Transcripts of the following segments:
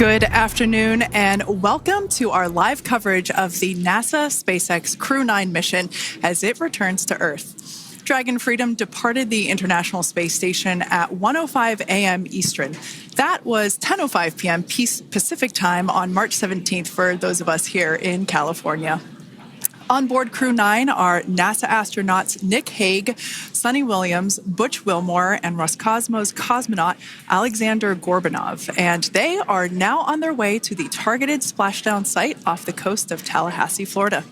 Good afternoon and welcome to our live coverage of the NASA SpaceX Crew 9 mission as it returns to Earth. Dragon Freedom departed the International Space Station at 1:05 a.m. Eastern. That was 10:05 p.m. Pacific time on March 17th for those of us here in California. On board Crew 9 are NASA astronauts Nick Hague, Suni Williams, Butch Wilmore, and Roscosmos cosmonaut Aleksandr Gorbunov. And they are now on their way to the targeted splashdown site off the coast of Tallahassee, Florida.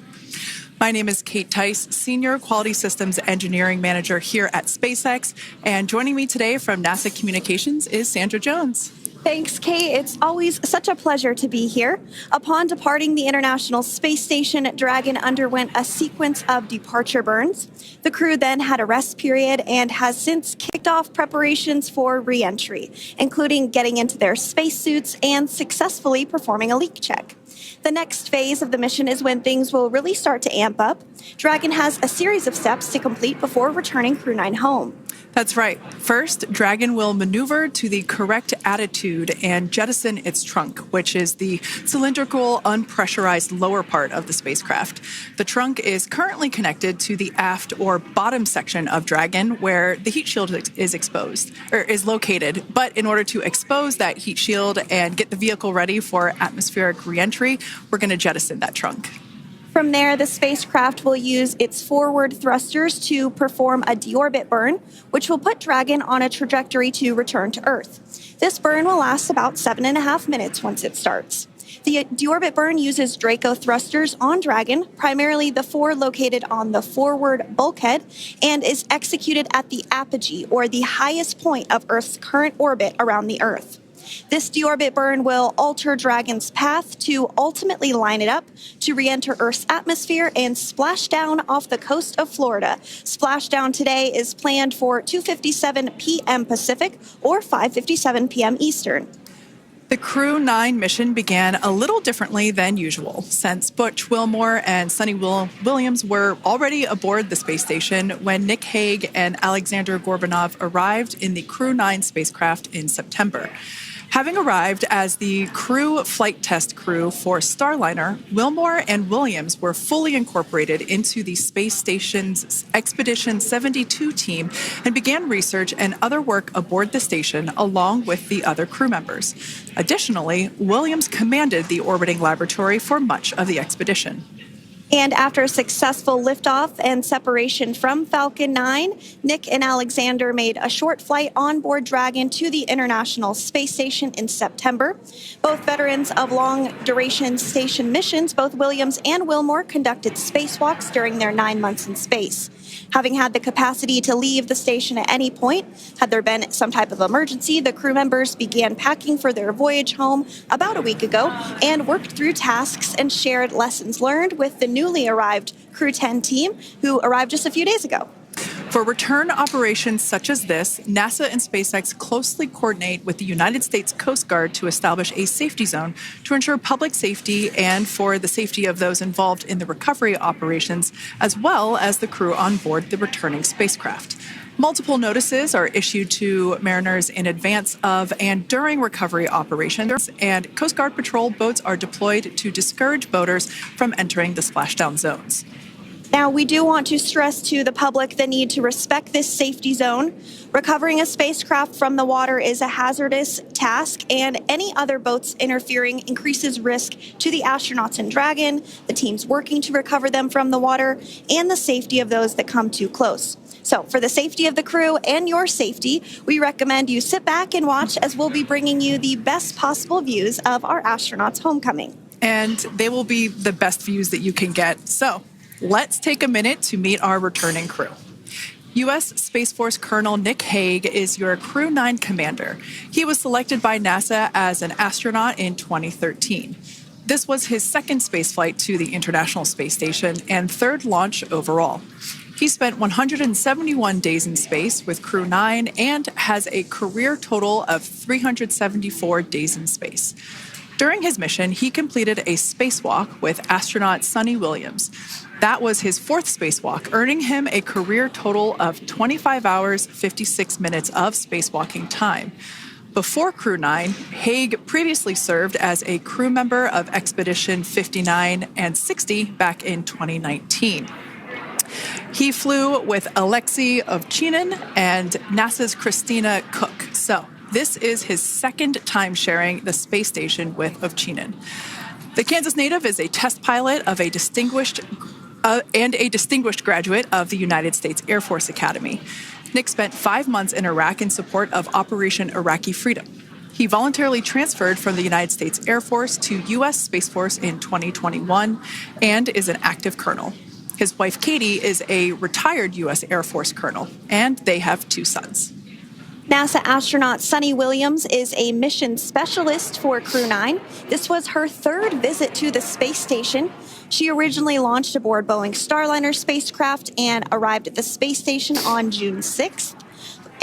My name is Kate Tice, Senior Quality Systems Engineering Manager here at SpaceX. And joining me today from NASA Communications is Sandra Jones. Thanks, Kate. It's always such a pleasure to be here. Upon departing the International Space Station, Dragon underwent a sequence of departure burns. The crew then had a rest period and has since kicked off preparations for re-entry, including getting into their spacesuits and successfully performing a leak check. The next phase of the mission is when things will really start to amp up. Dragon has a series of steps to complete before returning Crew 9 home. That's right. First, Dragon will maneuver to the correct attitude and jettison its trunk, which is the cylindrical, unpressurized lower part of the spacecraft. The trunk is currently connected to the aft or bottom section of Dragon, where the heat shield is located. But in order to expose that heat shield and get the vehicle ready for atmospheric reentry, we're going to jettison that trunk. From there, the spacecraft will use its forward thrusters to perform a deorbit burn, which will put Dragon on a trajectory to return to Earth. This burn will last about 7.5 minutes once it starts. The deorbit burn uses Draco thrusters on Dragon, primarily the four located on the forward bulkhead, and is executed at the apogee, or the highest point of Earth's current orbit around the Earth. This deorbit burn will alter Dragon's path to ultimately line it up to re-enter Earth's atmosphere and splash down off the coast of Florida. Splashdown today is planned for 2:57 p.m. Pacific or 5:57 p.m. Eastern. The Crew 9 mission began a little differently than usual, since Butch Wilmore and Suni Williams were already aboard the space station when Nick Hague and Aleksandr Gorbunov arrived in the Crew 9 spacecraft in September. Having arrived as the crew flight test crew for Starliner, Wilmore and Williams were fully incorporated into the space station's Expedition 72 team and began research and other work aboard the station along with the other crew members. Additionally, Williams commanded the orbiting laboratory for much of the expedition. And after a successful liftoff and separation from Falcon 9, Nick and Aleksandr made a short flight on board Dragon to the International Space Station in September. Both veterans of long-duration station missions, both Williams and Wilmore conducted spacewalks during their 9 months in space. Having had the capacity to leave the station at any point, had there been some type of emergency, the crew members began packing for their voyage home about a week ago and worked through tasks and shared lessons learned with the newly arrived Crew 10 team, who arrived just a few days ago. For return operations such as this, NASA and SpaceX closely coordinate with the United States Coast Guard to establish a safety zone to ensure public safety and for the safety of those involved in the recovery operations, as well as the crew on board the returning spacecraft. Multiple notices are issued to mariners in advance of and during recovery operations, and Coast Guard patrol boats are deployed to discourage boaters from entering the splashdown zones. Now, we do want to stress to the public the need to respect this safety zone. Recovering a spacecraft from the water is a hazardous task, and any other boats interfering increases risk to the astronauts in Dragon, the teams working to recover them from the water, and the safety of those that come too close. So, for the safety of the crew and your safety, we recommend you sit back and watch as we'll be bringing you the best possible views of our astronauts' homecoming. And they will be the best views that you can get. So, let's take a minute to meet our returning crew. U.S. Space Force Colonel Nick Hague is your Crew 9 commander. He was selected by NASA as an astronaut in 2013. This was his second spaceflight to the International Space Station and third launch overall. He spent 171 days in space with Crew 9 and has a career total of 374 days in space. During his mission, he completed a spacewalk with astronaut Suni Williams. That was his fourth spacewalk, earning him a career total of 25 hours, 56 minutes of spacewalking time. Before Crew 9, Hague previously served as a crew member of Expedition 59 and 60 back in 2019. He flew with Aleksandr Gorbunov and NASA's Christina Cook. So this is his second time sharing the space station with Ovchinin. The Kansas native is a test pilot of a distinguished graduate of the United States Air Force Academy. Nick spent 5 months in Iraq in support of Operation Iraqi Freedom. He voluntarily transferred from the United States Air Force to U.S. Space Force in 2021 and is an active colonel. His wife, Katie, is a retired U.S. Air Force colonel, and they have 2 sons. NASA astronaut Suni Williams is a mission specialist for Crew 9. This was her 3rd visit to the space station. She originally launched aboard Boeing Starliner spacecraft and arrived at the space station on June 6th.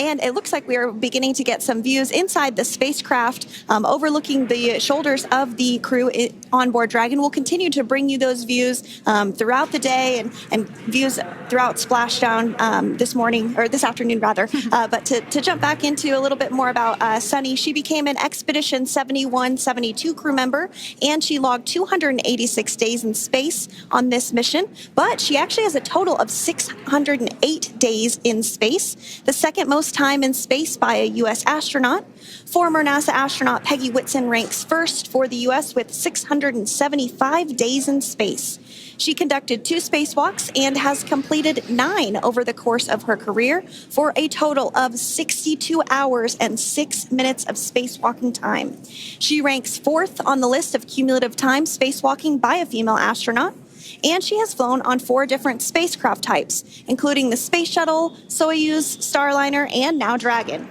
And it looks like we are beginning to get some views inside the spacecraft, overlooking the shoulders of the crew on board Dragon. We'll continue to bring you those views throughout the day and views throughout Splashdown this afternoon rather. But to jump back into a little bit more about Suni, she became an Expedition 71-72 crew member, and she logged 286 days in space on this mission. But she actually has a total of 608 days in space, the second most time in space by a U.S. astronaut. Former NASA astronaut Peggy Whitson ranks first for the U.S. with 675 days in space. She conducted 2 spacewalks and has completed 9 over the course of her career for a total of 62 hours and 6 minutes of spacewalking time. She ranks 4th on the list of cumulative time spacewalking by a female astronaut. And she has flown on 4 different spacecraft types, including the Space Shuttle, Soyuz, Starliner, and now Dragon.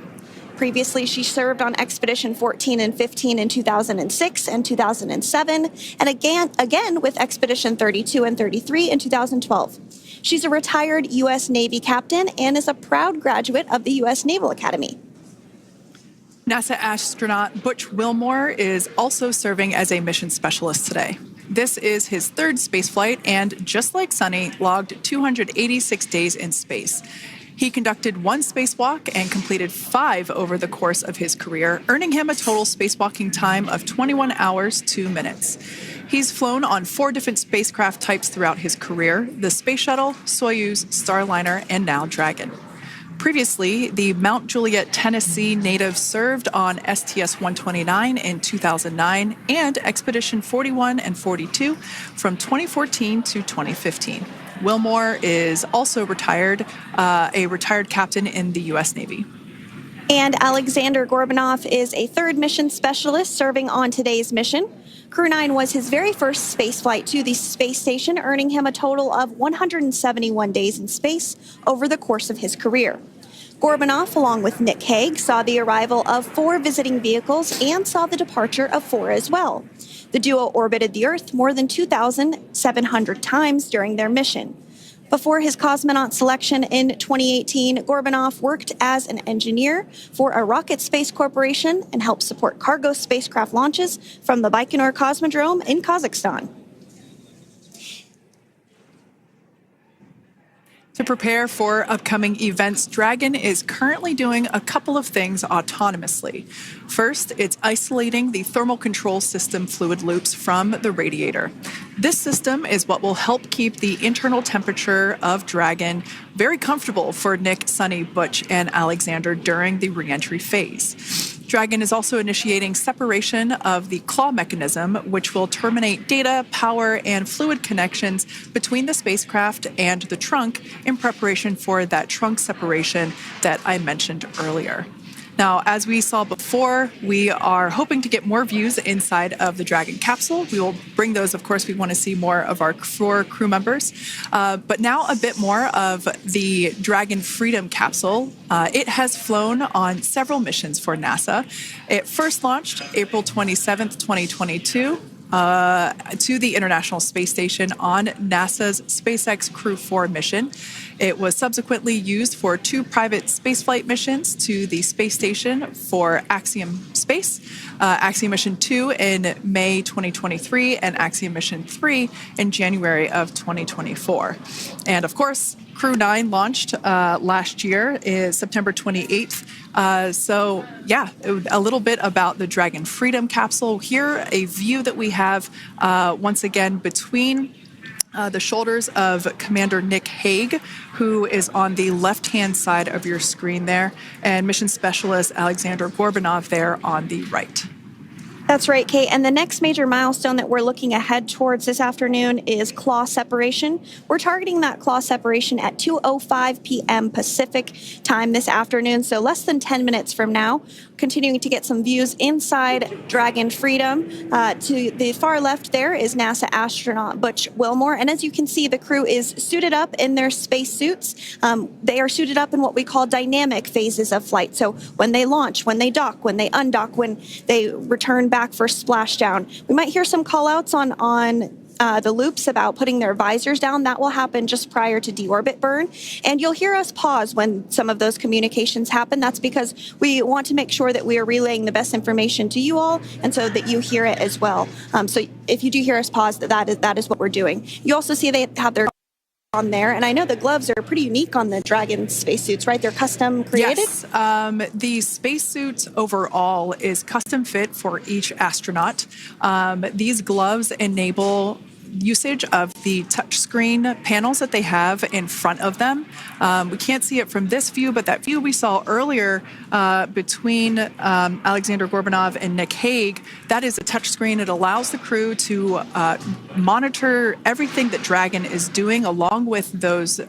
Previously, she served on Expedition 14 and 15 in 2006 and 2007, and again with Expedition 32 and 33 in 2012. She's a retired U.S. Navy captain and is a proud graduate of the U.S. Naval Academy. NASA astronaut Butch Wilmore is also serving as a mission specialist today. This is his 3rd spaceflight and, just like Suni, logged 286 days in space. He conducted 1 spacewalk and completed 5 over the course of his career, earning him a total spacewalking time of 21 hours, 2 minutes. He's flown on 4 different spacecraft types throughout his career: the Space Shuttle, Soyuz, Starliner, and now Dragon. Previously, the Mount Juliet, Tennessee native served on STS-129 in 2009 and Expedition 41 and 42 from 2014 to 2015. Wilmore is also a retired captain in the U.S. Navy. And Aleksandr Gorbunov is a 3rd mission specialist serving on today's mission. Crew 9 was his very first spaceflight to the space station, earning him a total of 171 days in space over the course of his career. Gorbunov, along with Nick Hague, saw the arrival of 4 visiting vehicles and saw the departure of 4 as well. The duo orbited the Earth more than 2,700 times during their mission. Before his cosmonaut selection in 2018, Gorbunov worked as an engineer for a rocket space corporation and helped support cargo spacecraft launches from the Baikonur Cosmodrome in Kazakhstan. To prepare for upcoming events, Dragon is currently doing a couple of things autonomously. First, it's isolating the thermal control system fluid loops from the radiator. This system is what will help keep the internal temperature of Dragon very comfortable for Nick, Suni, Butch, and Aleksandr during the reentry phase. Dragon is also initiating separation of the claw mechanism, which will terminate data, power, and fluid connections between the spacecraft and the trunk in preparation for that trunk separation that I mentioned earlier. Now, as we saw before, we are hoping to get more views inside of the Dragon capsule. We will bring those, of course. We want to see more of our 4 crew members. But now a bit more of the Dragon Freedom capsule. It has flown on several missions for NASA. It first launched April 27th, 2022. To the International Space Station on NASA's SpaceX Crew 4 mission. It was subsequently used for 2 private spaceflight missions to the space station for Axiom Space, Axiom Mission 2 in May 2023, and Axiom Mission 3 in January of 2024. And of course, Crew 9 launched last year, is September 28th. So, yeah, a little bit about the Dragon Freedom capsule. Here, a view that we have once again between the shoulders of Commander Nick Hague, who is on the left-hand side of your screen there, and Mission Specialist Aleksandr Gorbunov there on the right. That's right, Kate. And the next major milestone that we're looking ahead towards this afternoon is claw separation. We're targeting that claw separation at 2:05 p.m. Pacific time this afternoon, so less than 10 minutes from now. Continuing to get some views inside Dragon Freedom. To the far left there is NASA astronaut Butch Wilmore. And as you can see, the crew is suited up in their space suits. They are suited up in what we call dynamic phases of flight. So when they launch, when they dock, when they undock, when they return back for splashdown. We might hear some call outs on the loops about putting their visors down. That will happen just prior to deorbit burn. And you'll hear us pause when some of those communications happen. That's because we want to make sure that we are relaying the best information to you all, and so that you hear it as well. So if you do hear us pause, that is what we're doing. You also see they have their on there, and I know the gloves are pretty unique on the Dragon spacesuits, right? They're custom created? Yes. The spacesuit overall is custom fit for each astronaut. These gloves enable usage of the touchscreen panels that they have in front of them. We can't see it from this view, but that view we saw earlier between Aleksandr Gorbunov and Nick Hague, that is a touchscreen. It allows the crew to monitor everything that Dragon is doing along with those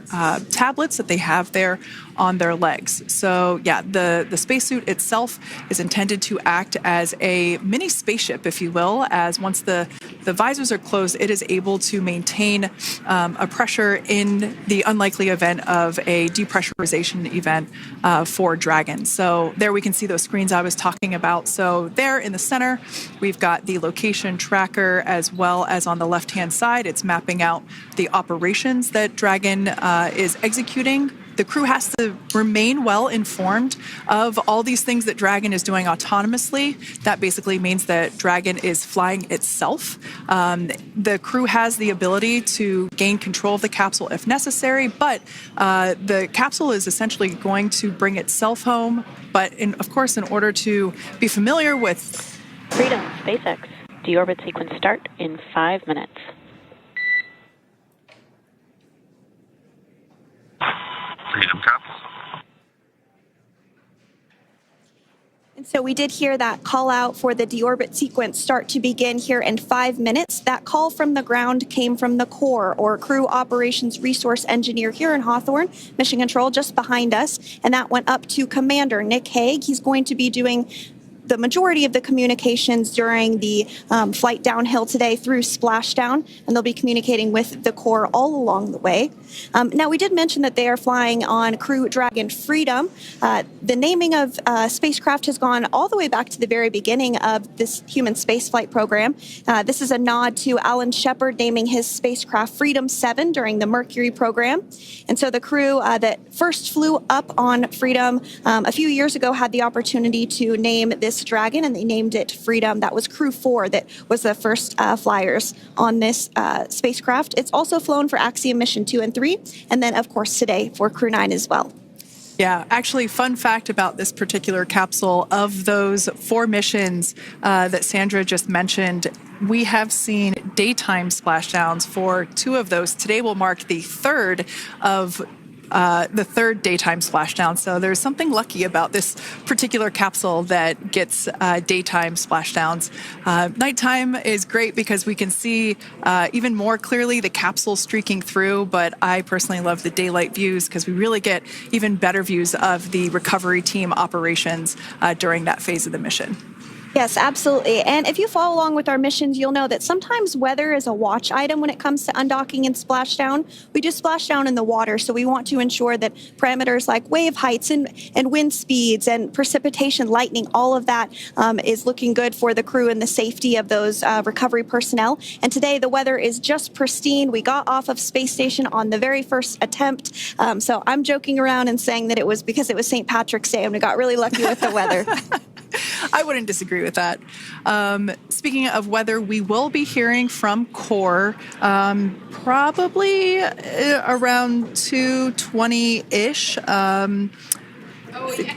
tablets that they have there on their legs. So yeah, the spacesuit itself is intended to act as a mini spaceship, if you will, as once the visors are closed, it is able to maintain a pressure in the unlikely event of a depressurization event for Dragon. So there we can see those screens I was talking about. So there in the center, we've got the location tracker, as well as on the left-hand side, it's mapping out the operations that Dragon is executing. The crew has to remain well informed of all these things that Dragon is doing autonomously. That basically means that Dragon is flying itself. The crew has the ability to gain control of the capsule if necessary, but the capsule is essentially going to bring itself home. But of course, in order to be familiar with Freedom, SpaceX, deorbit sequence start in 5 minutes. Freedom capsule. And so we did hear that call out for the deorbit sequence start to begin here in 5 minutes. That call from the ground came from the core, or Crew Operations Resource Engineer here in Hawthorne, Mission Control just behind us. And that went up to Commander Nick Hague. He's going to be doing the majority of the communications during the flight downhill today through Splashdown, and they'll be communicating with the core all along the way. Now, we did mention that they are flying on Crew Dragon Freedom. The naming of spacecraft has gone all the way back to the very beginning of this human spaceflight program. This is a nod to Alan Shepard naming his spacecraft Freedom 7 during the Mercury program. And so the crew that first flew up on Freedom a few years ago had the opportunity to name this Dragon, and they named it Freedom. That was Crew 4 that was the first flyers on this spacecraft. It's also flown for Axiom Mission 2 and 3, and then, of course, today for Crew 9 as well. Yeah, actually, fun fact about this particular capsule, of those 4 missions that Sandra just mentioned, we have seen daytime splashdowns for 2 of those. Today will mark the third daytime splashdown. So there's something lucky about this particular capsule that gets daytime splashdowns. Nighttime is great because we can see even more clearly the capsule streaking through, but I personally love the daylight views because we really get even better views of the recovery team operations during that phase of the mission. Yes, absolutely. And if you follow along with our missions, you'll know that sometimes weather is a watch item when it comes to undocking and splashdown. We do splashdown in the water, so we want to ensure that parameters like wave heights and wind speeds and precipitation, lightning, all of that is looking good for the crew and the safety of those recovery personnel. And today the weather is just pristine. We got off of space station on the very first attempt. So I'm joking around and saying that it was because it was St. Patrick's Day and we got really lucky with the weather. I wouldn't disagree with that. Speaking of weather, we will be hearing from core probably around 2:20-ish.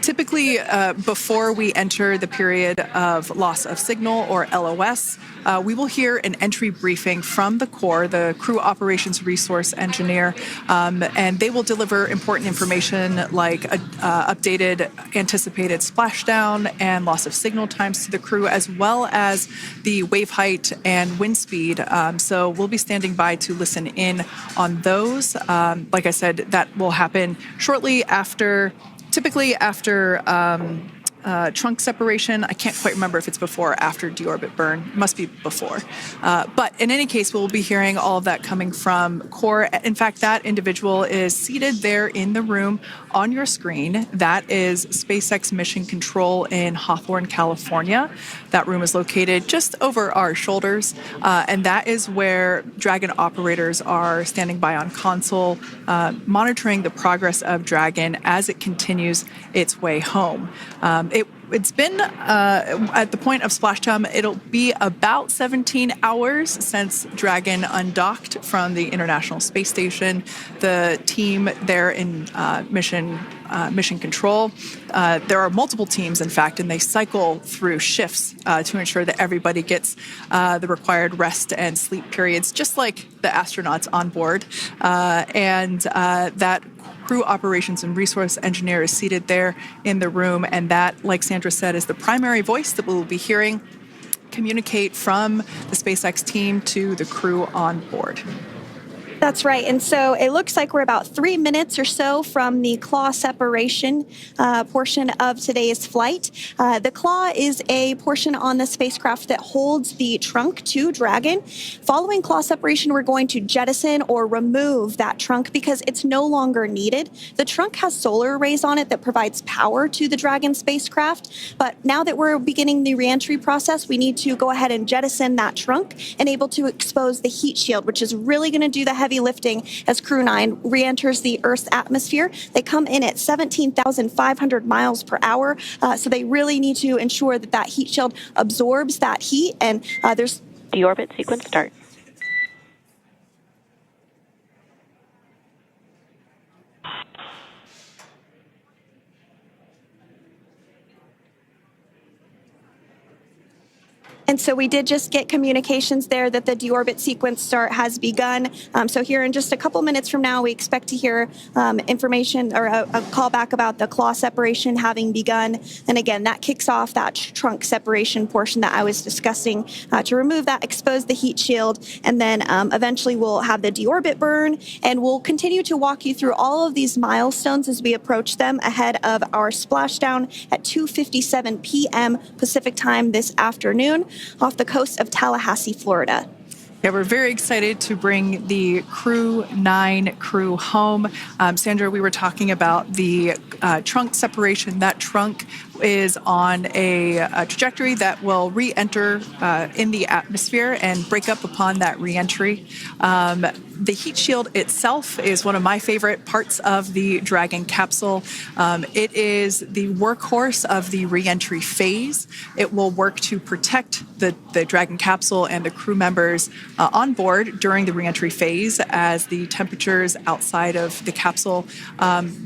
Typically, before we enter the period of loss of signal, or LOS, we will hear an entry briefing from the core, the Crew Operations Resource Engineer, and they will deliver important information like updated anticipated splashdown and loss of signal times to the crew, as well as the wave height and wind speed. So we'll be standing by to listen in on those. Like I said, that will happen shortly after. Typically after trunk separation. I can't quite remember if it's before or after deorbit burn. It must be before. But in any case, we'll be hearing all of that coming from core. In fact, that individual is seated there in the room on your screen. That is SpaceX Mission Control in Hawthorne, California. That room is located just over our shoulders. And that is where Dragon operators are standing by on console, monitoring the progress of Dragon as it continues its way home. It's been, at the point of splashdown, it'll be about 17 hours since Dragon undocked from the International Space Station. The team there in mission control, there are multiple teams, in fact, and they cycle through shifts to ensure that everybody gets the required rest and sleep periods, just like the astronauts on board. And that Crew Operations and Resource Engineer is seated there in the room, and that, like Sandra said, is the primary voice that we'll be hearing communicate from the SpaceX team to the crew on board. That's right. And so it looks like we're about 3 minutes or so from the claw separation portion of today's flight. The claw is a portion on the spacecraft that holds the trunk to Dragon. Following claw separation, we're going to jettison or remove that trunk because it's no longer needed. The trunk has solar arrays on it that provides power to the Dragon spacecraft. But now that we're beginning the reentry process, we need to go ahead and jettison that trunk and able to expose the heat shield, which is really going to do the heavy lifting as Crew 9 re-enters the Earth's atmosphere. They come in at 17,500 miles per hour, so they really need to ensure that that heat shield absorbs that heat, and there's... Deorbit sequence start. And so we did just get communications there that the deorbit sequence start has begun. So here in just a couple minutes from now, we expect to hear information or a call back about the claw separation having begun. And again, that kicks off that trunk separation portion that I was discussing to remove that, expose the heat shield, and then eventually we'll have the deorbit burn, and we'll continue to walk you through all of these milestones as we approach them ahead of our splashdown at 2:57 p.m. Pacific time this afternoon off the coast of Tallahassee, Florida. Yeah, we're very excited to bring the Crew 9 crew home. Sandra, we were talking about the trunk separation. That trunk is on a trajectory that will re-enter in the atmosphere and break up upon that re-entry. The heat shield itself is one of my favorite parts of the Dragon capsule. It is the workhorse of the re-entry phase. It will work to protect the Dragon capsule and the crew members on board during the re-entry phase as the temperatures outside of the capsule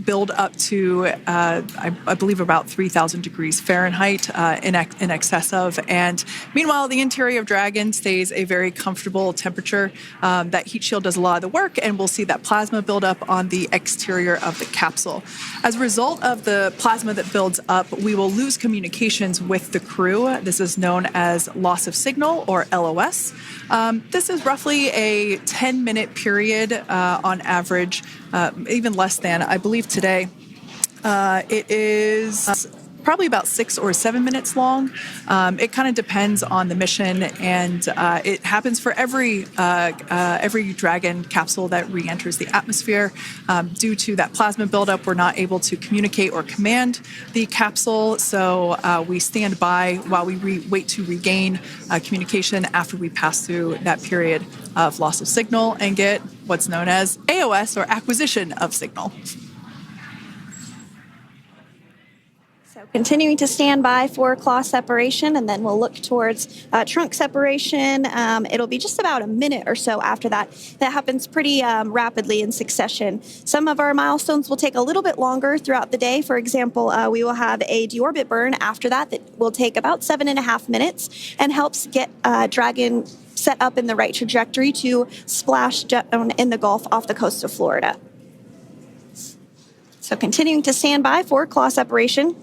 build up to, I believe, about 3,000 degrees Fahrenheit in excess of. And meanwhile, the interior of Dragon stays a very comfortable temperature. That heat shield does a lot of the work, and we'll see that plasma build up on the exterior of the capsule. As a result of the plasma that builds up, we will lose communications with the crew. This is known as loss of signal, or LOS. This is roughly a 10-minute period on average, even less than. I believe today it is probably about 6 or 7 minutes long. It kind of depends on the mission, and it happens for every Dragon capsule that re-enters the atmosphere. Due to that plasma buildup, we're not able to communicate or command the capsule, so we stand by while we wait to regain communication after we pass through that period of loss of signal and get what's known as AOS, or acquisition of signal. Continuing to stand by for claw separation, and then we'll look towards trunk separation. It'll be just about a minute or so after that. That happens pretty rapidly in succession. Some of our milestones will take a little bit longer throughout the day. For example, we will have a deorbit burn after that will take about 7.5 minutes and helps get Dragon set up in the right trajectory to splash down in the Gulf off the coast of Florida. So continuing to stand by for claw separation.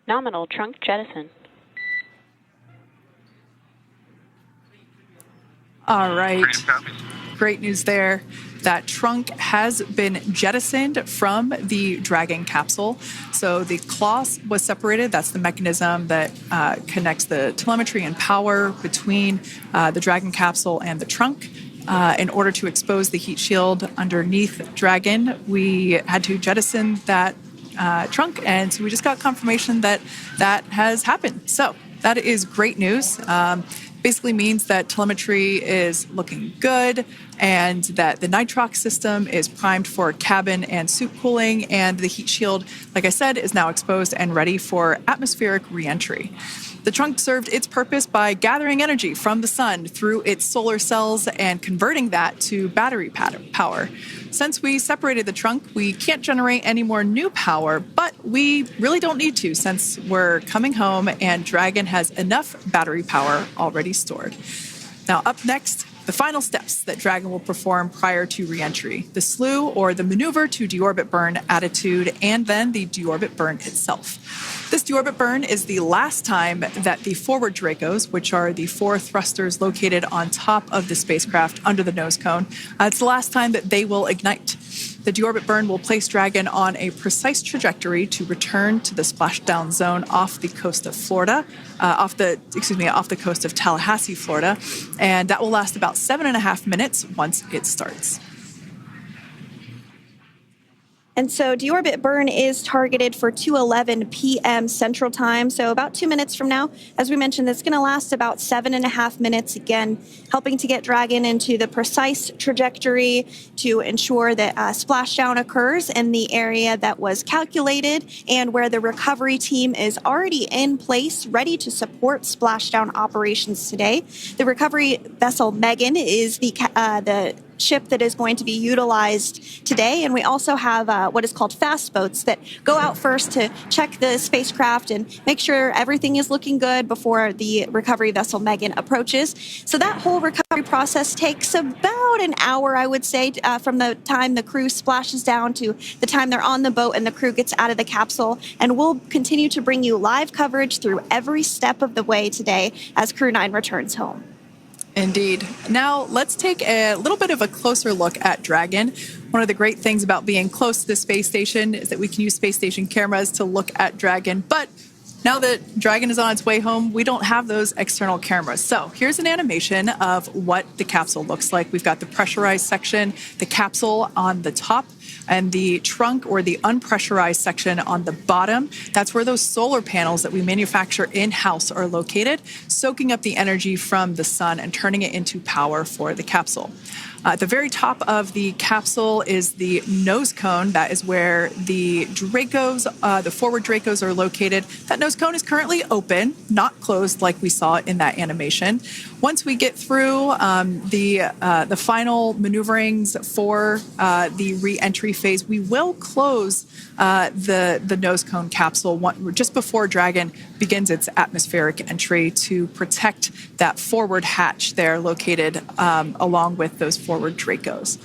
Nominal trunk jettison. All right. Freedom copies. Great news there. That trunk has been jettisoned from the Dragon capsule. So the claw was separated. That's the mechanism that connects the telemetry and power between the Dragon capsule and the trunk. In order to expose the heat shield underneath Dragon, we had to jettison that trunk, and so we just got confirmation that that has happened. So that is great news. Basically means that telemetry is looking good and that the nitrox system is primed for cabin and suit cooling, and the heat shield, like I said, is now exposed and ready for atmospheric reentry. The trunk served its purpose by gathering energy from the sun through its solar cells and converting that to battery power. Since we separated the trunk, we can't generate any more new power, but we really don't need to since we're coming home and Dragon has enough battery power already stored. Now, up next, the final steps that Dragon will perform prior to reentry: the slew, or the maneuver to deorbit burn attitude, and then the deorbit burn itself. This deorbit burn is the last time that the forward Dracos, which are the 4 thrusters located on top of the spacecraft under the nose cone, it's the last time that they will ignite. The deorbit burn will place Dragon on a precise trajectory to return to the splashdown zone off the coast of Florida, off the coast of Tallahassee, Florida, and that will last about 7.5 minutes once it starts. And so deorbit burn is targeted for 2:11 p.m. Central Time, so about 2 minutes from now. As we mentioned, it's going to last about 7.5 minutes, again, helping to get Dragon into the precise trajectory to ensure that splashdown occurs in the area that was calculated and where the recovery team is already in place, ready to support splashdown operations today. The recovery vessel Megan is the ship that is going to be utilized today, and we also have what is called fast boats that go out first to check the spacecraft and make sure everything is looking good before the recovery vessel Megan approaches. So that whole recovery process takes about an hour, I would say, from the time the crew splashes down to the time they're on the boat and the crew gets out of the capsule, and we'll continue to bring you live coverage through every step of the way today as Crew 9 returns home. Indeed. Now, let's take a little bit of a closer look at Dragon. One of the great things about being close to the space station is that we can use space station cameras to look at Dragon. But now that Dragon is on its way home, we don't have those external cameras. So here's an animation of what the capsule looks like. We've got the pressurized section, the capsule on the top, and the trunk, or the unpressurized section, on the bottom. That's where those solar panels that we manufacture in-house are located, soaking up the energy from the sun and turning it into power for the capsule. At the very top of the capsule is the nose cone. That is where the Dracos, the forward Dracos, are located. That nose cone is currently open, not closed like we saw in that animation. Once we get through the final maneuverings for the re-entry phase, we will close the nose cone capsule just before Dragon begins its atmospheric entry to protect that forward hatch there located along with those forward Dracos.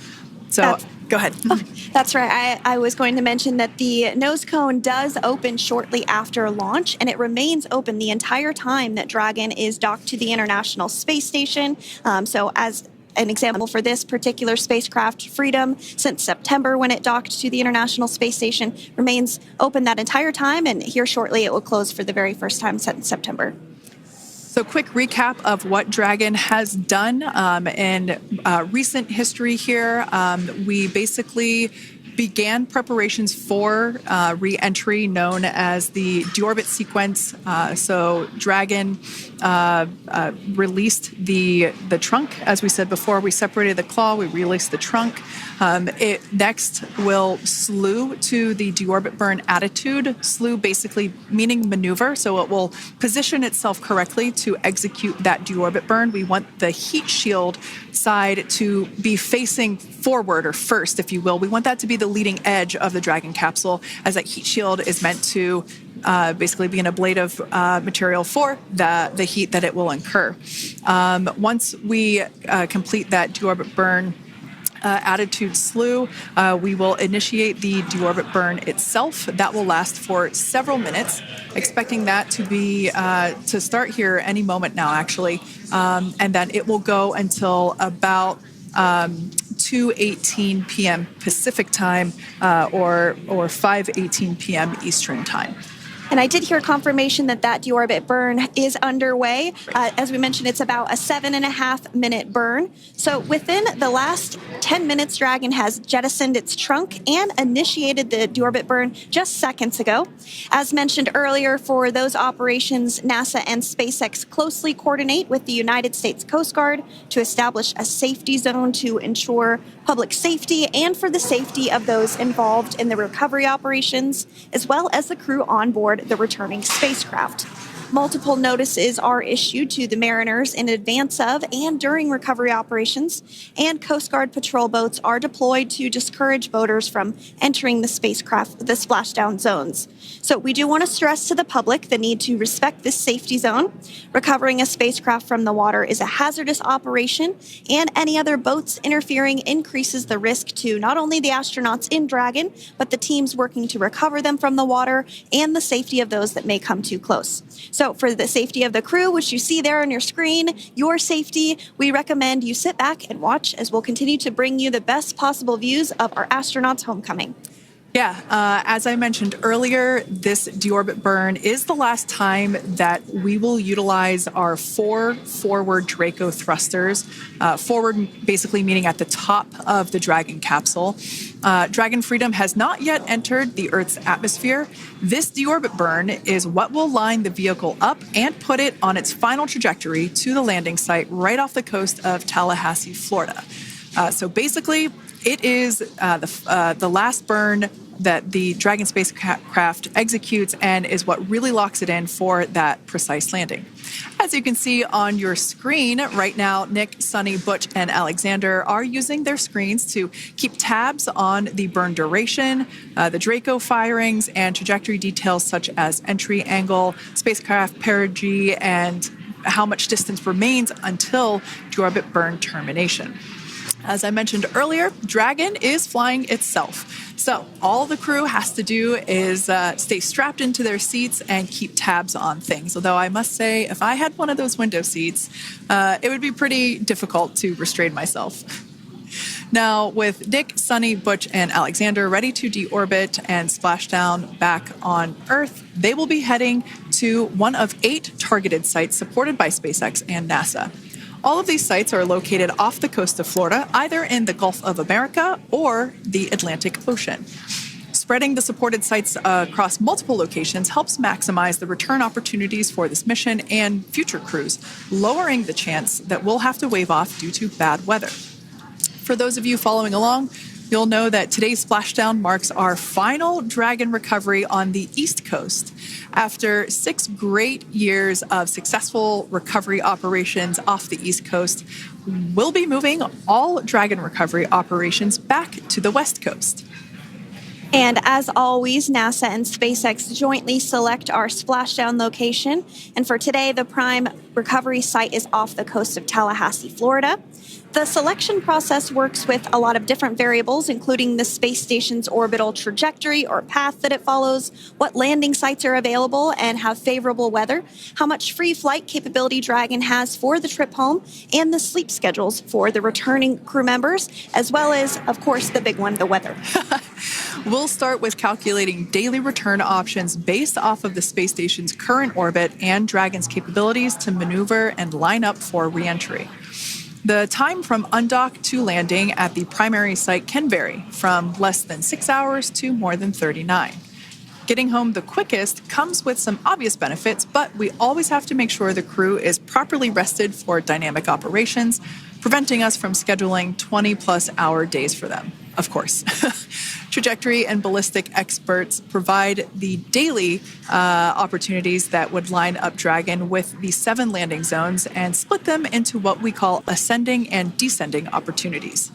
So go ahead. Oh, that's right. I was going to mention that the nose cone does open shortly after launch, and it remains open the entire time that Dragon is docked to the International Space Station. So as an example for this particular spacecraft, Freedom, since September when it docked to the International Space Station, remains open that entire time, and here shortly it will close for the very first time since September. So quick recap of what Dragon has done in recent history here. We basically began preparations for re-entry known as the deorbit sequence. So Dragon released the trunk. As we said before, we separated the claw, we released the trunk. It next will slew to the deorbit burn attitude. Slew basically meaning maneuver, so it will position itself correctly to execute that deorbit burn. We want the heat shield side to be facing forward, or first, if you will. We want that to be the leading edge of the Dragon capsule, as that heat shield is meant to basically be an ablative material for the heat that it will incur. Once we complete that deorbit burn attitude slew, we will initiate the deorbit burn itself. That will last for several minutes, expecting that to be to start here any moment now, actually, and then it will go until about 2:18 p.m. Pacific time or 5:18 p.m. Eastern time. And I did hear confirmation that deorbit burn is underway. As we mentioned, it's about a 7.5-minute burn. So within the last 10 minutes, Dragon has jettisoned its trunk and initiated the deorbit burn just seconds ago. As mentioned earlier, for those operations, NASA and SpaceX closely coordinate with the United States Coast Guard to establish a safety zone to ensure public safety and for the safety of those involved in the recovery operations, as well as the crew on board the returning spacecraft. Multiple notices are issued to the mariners in advance of and during recovery operations, and Coast Guard patrol boats are deployed to discourage boaters from entering the spacecraft, the splashdown zones. So we do want to stress to the public the need to respect this safety zone. Recovering a spacecraft from the water is a hazardous operation, and any other boats interfering increases the risk to not only the astronauts in Dragon, but the teams working to recover them from the water and the safety of those that may come too close. So for the safety of the crew, which you see there on your screen, your safety, we recommend you sit back and watch as we'll continue to bring you the best possible views of our astronauts' homecoming. Yeah, as I mentioned earlier, this deorbit burn is the last time that we will utilize our 4 forward Draco thrusters. Forward basically meaning at the top of the Dragon capsule. Dragon Freedom has not yet entered the Earth's atmosphere. This deorbit burn is what will line the vehicle up and put it on its final trajectory to the landing site right off the coast of Tallahassee, Florida. So basically, it is the last burn that the Dragon spacecraft executes and is what really locks it in for that precise landing. As you can see on your screen right now, Nick, Suni, Butch, and Aleksandr are using their screens to keep tabs on the burn duration, the Draco firings, and trajectory details such as entry angle, spacecraft perigee, and how much distance remains until deorbit burn termination. As I mentioned earlier, Dragon is flying itself. So all the crew has to do is stay strapped into their seats and keep tabs on things. Although I must say, if I had one of those window seats, it would be pretty difficult to restrain myself. Now, with Nick, Suni, Butch, and Aleksandr ready to deorbit and splash down back on Earth, they will be heading to one of 8 targeted sites supported by SpaceX and NASA. All of these sites are located off the coast of Florida, either in the Gulf of America or the Atlantic Ocean. Spreading the supported sites across multiple locations helps maximize the return opportunities for this mission and future crews, lowering the chance that we'll have to wave off due to bad weather. For those of you following along, you'll know that today's splashdown marks our final Dragon recovery on the East Coast. After 6 great years of successful recovery operations off the East Coast, we'll be moving all Dragon recovery operations back to the West Coast. And as always, NASA and SpaceX jointly select our splashdown location. And for today, the prime recovery site is off the coast of Tallahassee, Florida. The selection process works with a lot of different variables, including the space station's orbital trajectory or path that it follows, what landing sites are available and have favorable weather, how much free flight capability Dragon has for the trip home, and the sleep schedules for the returning crew members, as well as, of course, the big one, the weather. We'll start with calculating daily return options based off of the space station's current orbit and Dragon's capabilities to maneuver and line up for re-entry. The time from undock to landing at the primary site can vary from less than 6 hours to more than 39. Getting home the quickest comes with some obvious benefits, but we always have to make sure the crew is properly rested for dynamic operations, preventing us from scheduling 20-plus hour days for them, of course. Trajectory and ballistic experts provide the daily opportunities that would line up Dragon with the 7 landing zones and split them into what we call ascending and descending opportunities.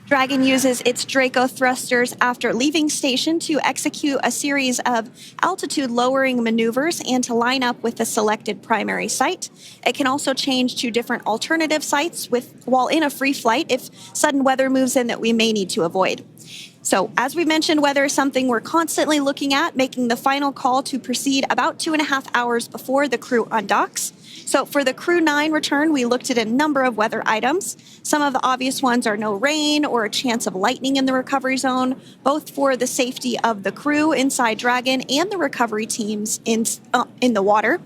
Dragon uses its Draco thrusters after leaving station to execute a series of altitude-lowering maneuvers and to line up with the selected primary site. It can also change to different alternative sites while in a free flight if sudden weather moves in that we may need to avoid. So, as we mentioned, weather is something we're constantly looking at, making the final call to proceed about 2.5 hours before the crew undocks. So for the Crew 9 return, we looked at a number of weather items. Some of the obvious ones are no rain or a chance of lightning in the recovery zone, both for the safety of the crew inside Dragon and the recovery teams in the water.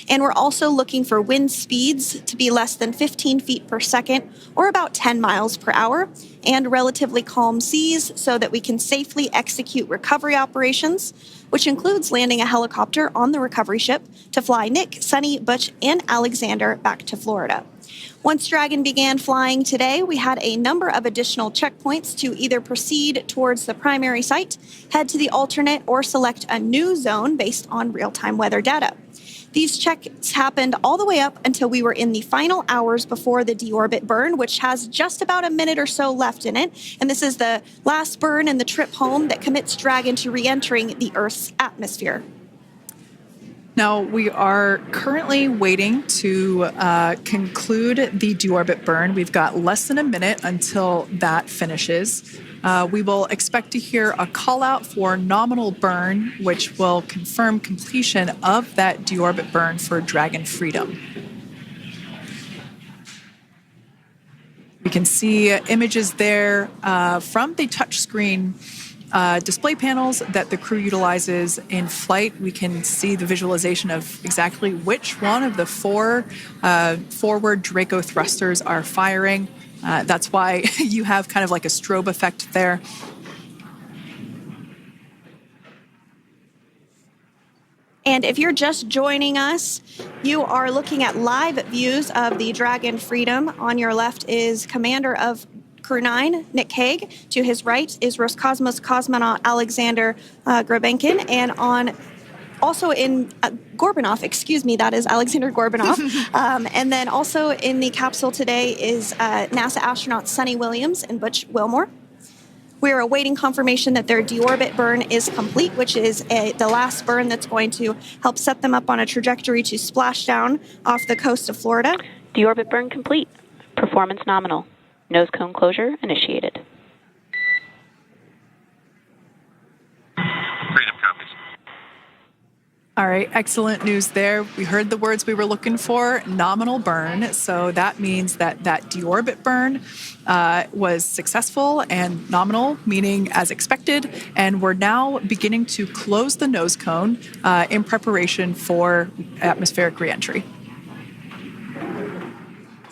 And we're also looking for wind speeds to be less than 15 feet per second or about 10 miles per hour, and relatively calm seas so that we can safely execute recovery operations, which includes landing a helicopter on the recovery ship to fly Nick, Suni, Butch, and Aleksandr back to Florida. Once Dragon began flying today, we had a number of additional checkpoints to either proceed towards the primary site, head to the alternate, or select a new zone based on real-time weather data. These checks happened all the way up until we were in the final hours before the deorbit burn, which has just about a minute or so left in it. And this is the last burn in the trip home that commits Dragon to re-entering the Earth's atmosphere. Now, we are currently waiting to conclude the deorbit burn. We've got less than a minute until that finishes. We will expect to hear a call out for nominal burn, which will confirm completion of that deorbit burn for Dragon Freedom. We can see images there from the touchscreen display panels that the crew utilizes in flight. We can see the visualization of exactly which one of the 4 forward Draco thrusters are firing. That's why you have kind of like a strobe effect there. And if you're just joining us, you are looking at live views of the Dragon Freedom. On your left is Commander of Crew 9, Nick Hague. To his right is Roscosmos cosmonaut Aleksandr Gorbunov, and also in Gorbunov, that is Aleksandr Gorbunov. And then also in the capsule today is NASA astronauts Suni Williams and Butch Wilmore. We are awaiting confirmation that their deorbit burn is complete, which is the last burn that's going to help set them up on a trajectory to Splashdown off the coast of Florida. Deorbit burn complete. Performance nominal. Nose cone closure initiated. Freedom copies. All right, excellent news there. We heard the words we were looking for, nominal burn. So that means that deorbit burn was successful and nominal, meaning as expected. And we're now beginning to close the nose cone in preparation for atmospheric reentry.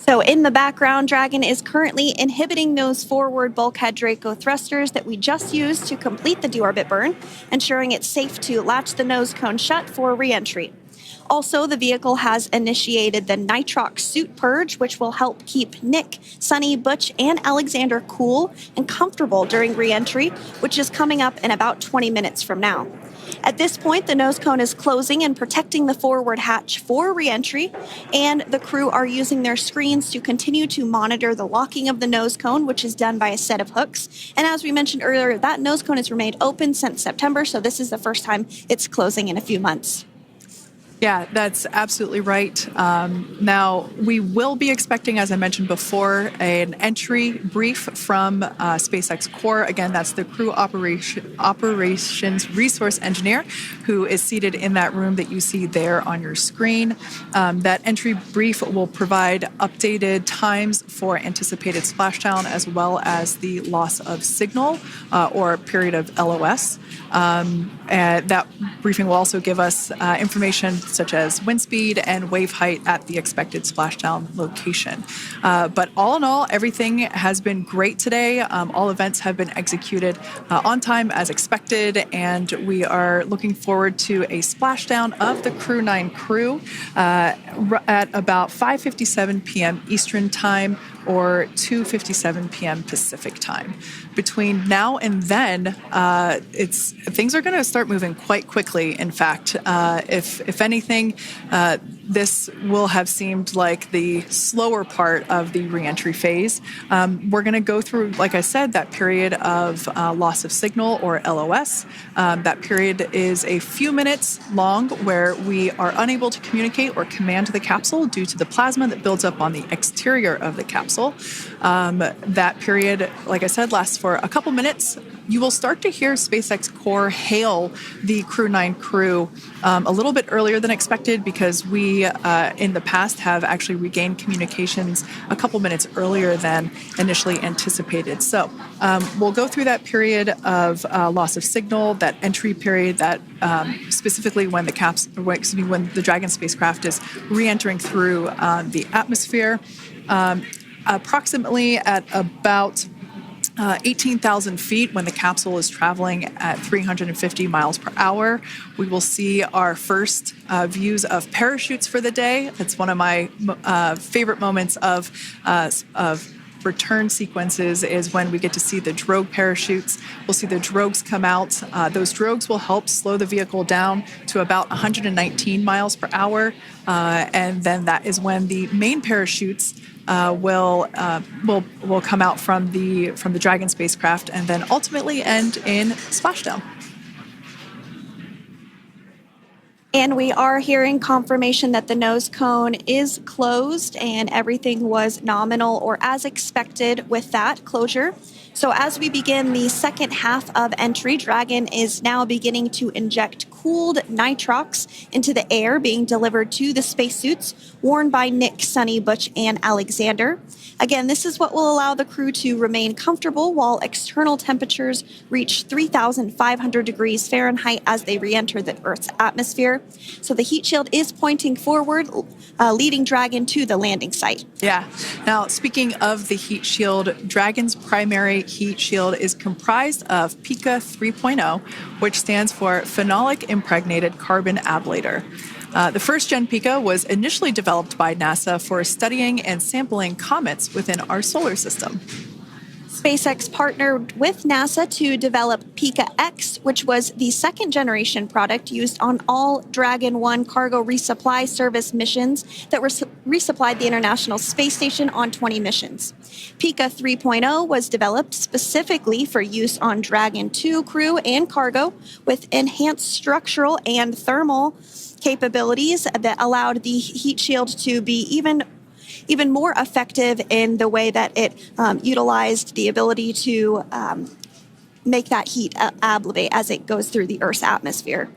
So in the background, Dragon is currently inhibiting those forward bulkhead Draco thrusters that we just used to complete the deorbit burn, ensuring it's safe to latch the nose cone shut for reentry. Also, the vehicle has initiated the nitrox suit purge, which will help keep Nick, Suni, Butch, and Aleksandr cool and comfortable during reentry, which is coming up in about 20 minutes from now. At this point, the nose cone is closing and protecting the forward hatch for reentry, and the crew are using their screens to continue to monitor the locking of the nose cone, which is done by a set of hooks. And as we mentioned earlier, that nose cone has remained open since September, so this is the first time it's closing in a few months. Yeah, that's absolutely right. Now, we will be expecting, as I mentioned before, an entry brief from SpaceX Core. Again, that's the crew operations resource engineer who is seated in that room that you see there on your screen. That entry brief will provide updated times for anticipated splashdown as well as the loss of signal or period of LOS. And that briefing will also give us information such as wind speed and wave height at the expected splashdown location. But all in all, everything has been great today. All events have been executed on time as expected, and we are looking forward to a splashdown of the Crew 9 crew at about 5:57 p.m. Eastern Time or 2:57 p.m. Pacific Time. Between now and then, things are going to start moving quite quickly. In fact, if anything, this will have seemed like the slower part of the reentry phase. We're going to go through, like I said, that period of loss of signal or LOS. That period is a few minutes long where we are unable to communicate or command the capsule due to the plasma that builds up on the exterior of the capsule. That period, like I said, lasts for a couple minutes. You will start to hear SpaceX Core hail the Crew 9 crew a little bit earlier than expected because we, in the past, have actually regained communications a couple minutes earlier than initially anticipated. So we'll go through that period of loss of signal, that entry period, that specifically when the Dragon spacecraft is re-entering through the atmosphere. Approximately at about 18,000 feet when the capsule is traveling at 350 miles per hour. We will see our first views of parachutes for the day. It's one of my favorite moments of return sequences is when we get to see the drogue parachutes. We'll see the drogues come out. Those drogues will help slow the vehicle down to about 119 miles per hour. And then that is when the main parachutes will come out from the Dragon spacecraft and then ultimately end in splashdown. And we are hearing confirmation that the nose cone is closed and everything was nominal or as expected with that closure. So as we begin the second half of entry, Dragon is now beginning to inject cooled nitrox into the air being delivered to the spacesuits worn by Nick, Suni, Butch, and Aleksandr. Again, this is what will allow the crew to remain comfortable while external temperatures reach 3,500 degrees Fahrenheit as they re-enter the Earth's atmosphere. So the heat shield is pointing forward, leading Dragon to the landing site. Yeah. Now, speaking of the heat shield, Dragon's primary heat shield is comprised of PICA 3.0, which stands for Phenolic Impregnated Carbon Ablator. The first-gen PICA was initially developed by NASA for studying and sampling comets within our solar system. SpaceX partnered with NASA to develop PICA-X, which was the second-generation product used on all Dragon 1 cargo resupply service missions that resupplied the International Space Station on 20 missions. PICA 3.0 was developed specifically for use on Dragon 2 crew and cargo with enhanced structural and thermal capabilities that allowed the heat shield to be even more effective in the way that it utilized the ability to make that heat ablevate as it goes through the Earth's atmosphere.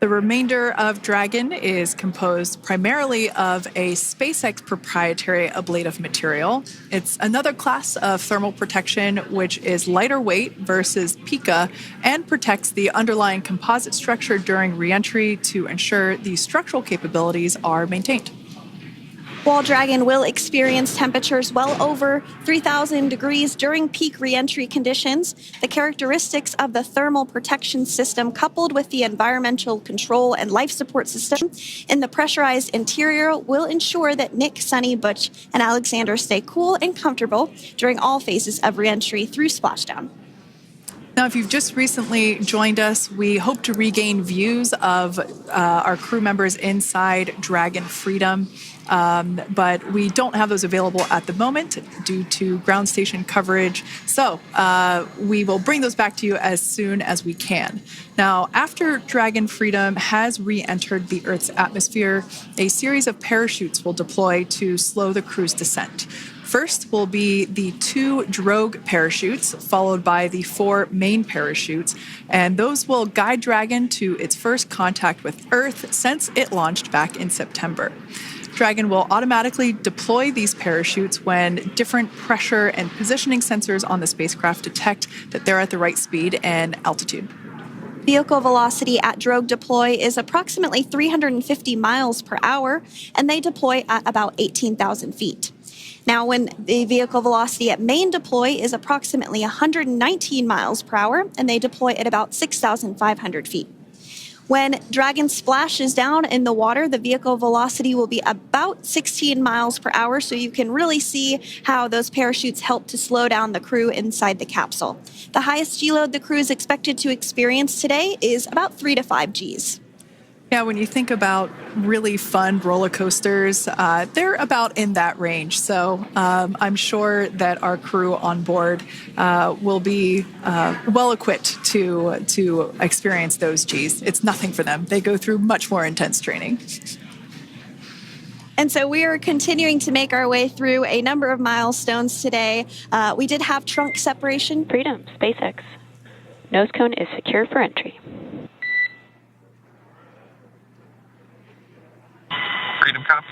The remainder of Dragon is composed primarily of a SpaceX proprietary ablative material. It's another class of thermal protection which is lighter weight versus PICA and protects the underlying composite structure during reentry to ensure the structural capabilities are maintained. While Dragon will experience temperatures well over 3,000 degrees during peak reentry conditions, the characteristics of the thermal protection system coupled with the environmental control and life support system in the pressurized interior will ensure that Nick, Suni, Butch, and Aleksandr stay cool and comfortable during all phases of reentry through splashdown. Now, if you've just recently joined us, we hope to regain views of our crew members inside Dragon Freedom. But we don't have those available at the moment due to ground station coverage. So we will bring those back to you as soon as we can. Now, after Dragon Freedom has re-entered the Earth's atmosphere, a series of parachutes will deploy to slow the crew's descent. First will be the 2 drogue parachutes, followed by the 4 main parachutes, and those will guide Dragon to its first contact with Earth since it launched back in September. Dragon will automatically deploy these parachutes when different pressure and positioning sensors on the spacecraft detect that they're at the right speed and altitude. Vehicle velocity at drogue deploy is approximately 350 miles per hour, and they deploy at about 18,000 feet. Now, when the vehicle velocity at main deploy is approximately 119 miles per hour, and they deploy at about 6,500 feet. When Dragon splashes down in the water, the vehicle velocity will be about 16 miles per hour, so you can really see how those parachutes help to slow down the crew inside the capsule. The highest G-load the crew is expected to experience today is about 3 to 5 Gs. Yeah, when you think about really fun roller coasters, they're about in that range. So I'm sure that our crew on board will be well equipped to experience those Gs. It's nothing for them. They go through much more intense training. And so we are continuing to make our way through a number of milestones today. We did have trunk separation. Freedom, SpaceX. Nose cone is secure for entry. Freedom copies.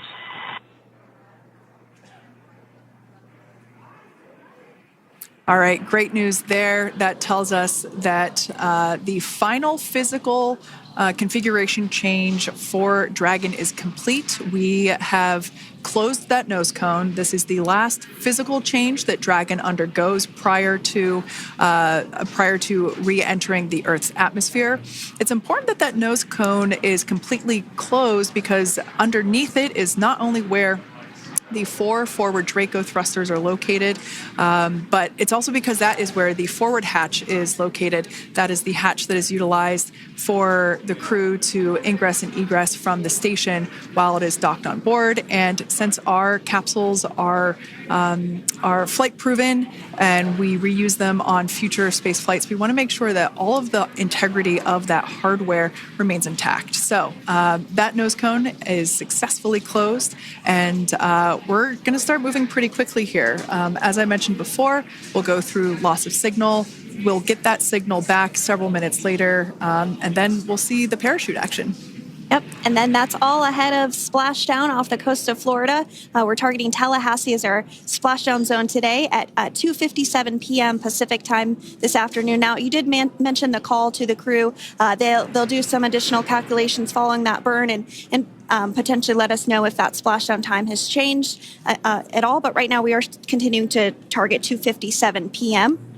All right, great news there. That tells us that the final physical configuration change for Dragon is complete. We have closed that nose cone. This is the last physical change that Dragon undergoes prior to re-entering the Earth's atmosphere. It's important that that nose cone is completely closed because underneath it is not only where the 4 forward Draco thrusters are located, but it's also because that is where the forward hatch is located. That is the hatch that is utilized for the crew to ingress and egress from the station while it is docked on board. And since our capsules are flight proven and we reuse them on future space flights, we want to make sure that all of the integrity of that hardware remains intact. So that nose cone is successfully closed, and we're going to start moving pretty quickly here. As I mentioned before, we'll go through loss of signal. We'll get that signal back several minutes later, and then we'll see the parachute action. Yep, and then that's all ahead of Splashdown off the coast of Florida. We're targeting Tallahassee as our splashdown zone today at 2:57 p.m. Pacific time this afternoon. Now, you did mention the call to the crew. They'll do some additional calculations following that burn and potentially let us know if that splashdown time has changed at all. But right now, we are continuing to target 2:57 p.m.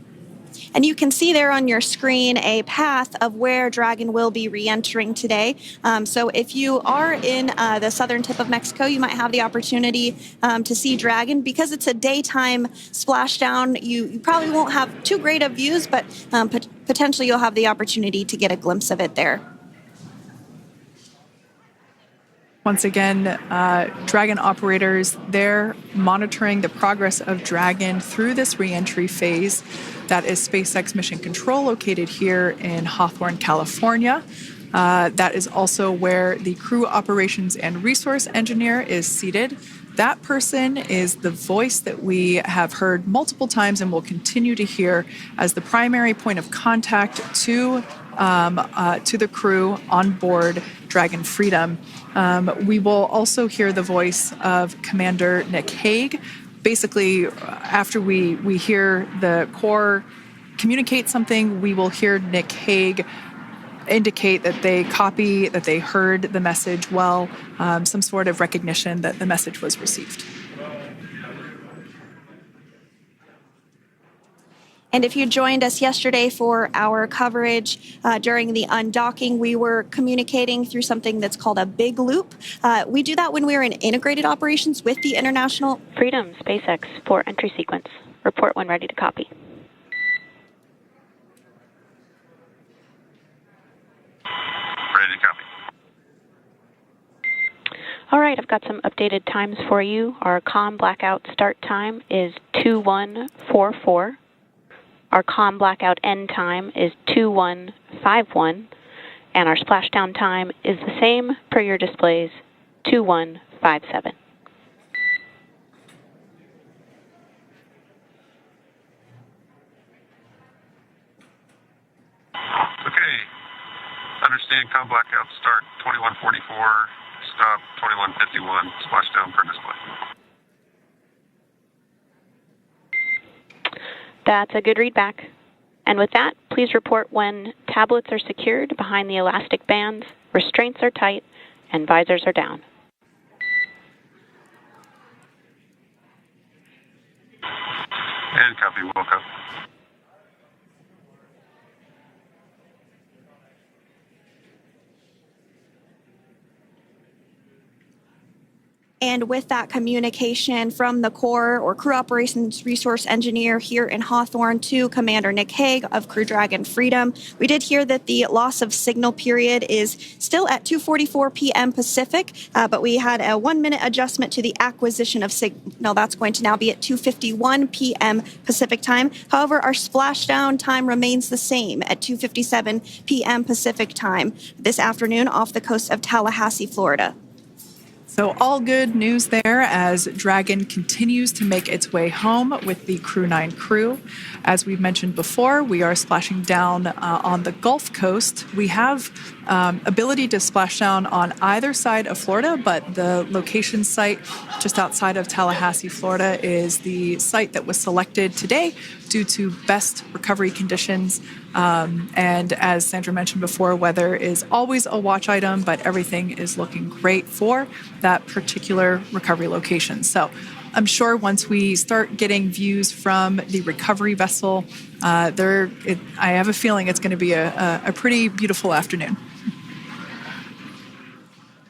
And you can see there on your screen a path of where Dragon will be re-entering today. So if you are in the southern tip of Mexico, you might have the opportunity to see Dragon. Because it's a daytime splashdown, you probably won't have too great of views, but potentially you'll have the opportunity to get a glimpse of it there. Once again, Dragon operators, they're monitoring the progress of Dragon through this re-entry phase. That is SpaceX Mission Control, located here in Hawthorne, California. That is also where the crew operations and resource engineer is seated. That person is the voice that we have heard multiple times and will continue to hear as the primary point of contact to the crew on board Dragon Freedom. We will also hear the voice of Commander Nick Hague. Basically, after we hear the Corps communicate something, we will hear Nick Hague indicate that they copy, that they heard the message well, some sort of recognition that the message was received. And if you joined us yesterday for our coverage during the undocking, we were communicating through something that's called a big loop. We do that when we're in integrated operations with the International Freedom, SpaceX, for entry sequence. Report when ready to copy. Ready to copy. All right, I've got some updated times for you. Our comm blackout start time is 2144. Our comm blackout end time is 2151, and our splashdown time is the same per your displays, 2157. Understand, com blackout, start 2144, stop 2151, splashdown per display. That's a good readback. And with that, please report when tablets are secured behind the elastic bands, restraints are tight, and visors are down. And copy, Wilco. And with that communication from the Corps or Crew Operations Resource Engineer here in Hawthorne to Commander Nick Hague of Crew Dragon Freedom, we did hear that the loss of signal period is still at 2:44 p.m. Pacific, but we had a 1-minute adjustment to the acquisition of signal. That's going to now be at 2:51 p.m. Pacific time. However, our splashdown time remains the same at 2:57 p.m. Pacific time this afternoon off the coast of Tallahassee, Florida. So all good news there as Dragon continues to make its way home with the Crew 9 crew. As we've mentioned before, we are splashing down on the Gulf Coast. We have ability to splash down on either side of Florida, but the location site just outside of Tallahassee, Florida is the site that was selected today due to best recovery conditions. And as Sandra mentioned before, weather is always a watch item, but everything is looking great for that particular recovery location. So I'm sure once we start getting views from the recovery vessel, I have a feeling it's going to be a pretty beautiful afternoon.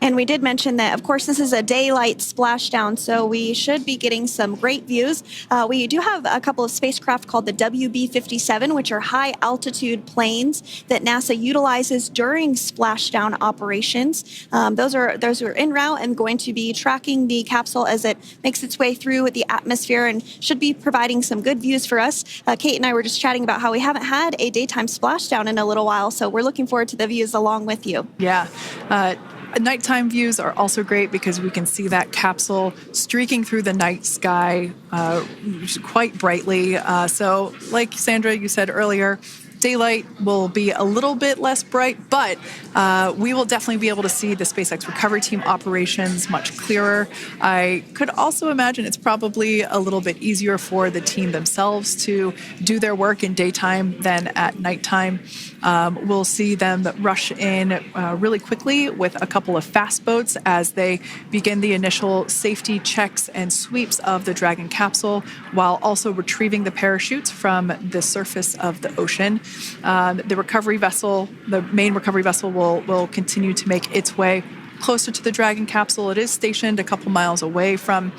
And we did mention that, of course, this is a daylight splashdown, so we should be getting some great views. We do have a couple of spacecraft called the WB-57, which are high-altitude planes that NASA utilizes during splashdown operations. Those are en route and going to be tracking the capsule as it makes its way through the atmosphere and should be providing some good views for us. Kate and I were just chatting about how we haven't had a daytime splashdown in a little while, so we're looking forward to the views along with you. Yeah. Nighttime views are also great because we can see that capsule streaking through the night sky quite brightly. So like Sandra, you said earlier, daylight will be a little bit less bright, but we will definitely be able to see the SpaceX recovery team operations much clearer. I could also imagine it's probably a little bit easier for the team themselves to do their work in daytime than at nighttime. We'll see them rush in really quickly with a couple of fast boats as they begin the initial safety checks and sweeps of the Dragon capsule, while also retrieving the parachutes from the surface of the ocean. The recovery vessel, the main recovery vessel, will continue to make its way closer to the Dragon capsule. It is stationed a couple miles away from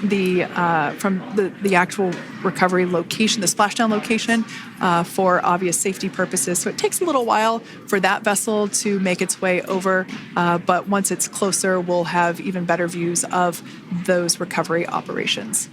the actual recovery location, the splashdown location, for obvious safety purposes. So it takes a little while for that vessel to make its way over, but once it's closer, we'll have even better views of those recovery operations.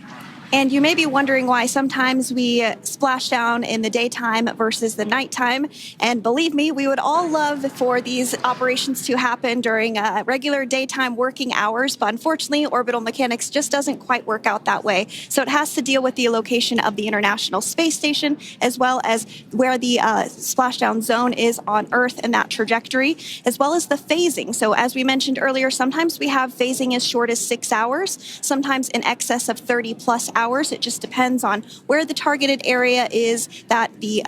And you may be wondering why sometimes we splash down in the daytime versus the nighttime. And believe me, we would all love for these operations to happen during regular daytime working hours. But unfortunately, orbital mechanics just doesn't quite work out that way. So it has to deal with the location of the International Space Station, as well as where the splashdown zone is on Earth and that trajectory, as well as the phasing. So as we mentioned earlier, sometimes we have phasing as short as 6 hours, sometimes in excess of 30 plus hours. It just depends on where the targeted area is that the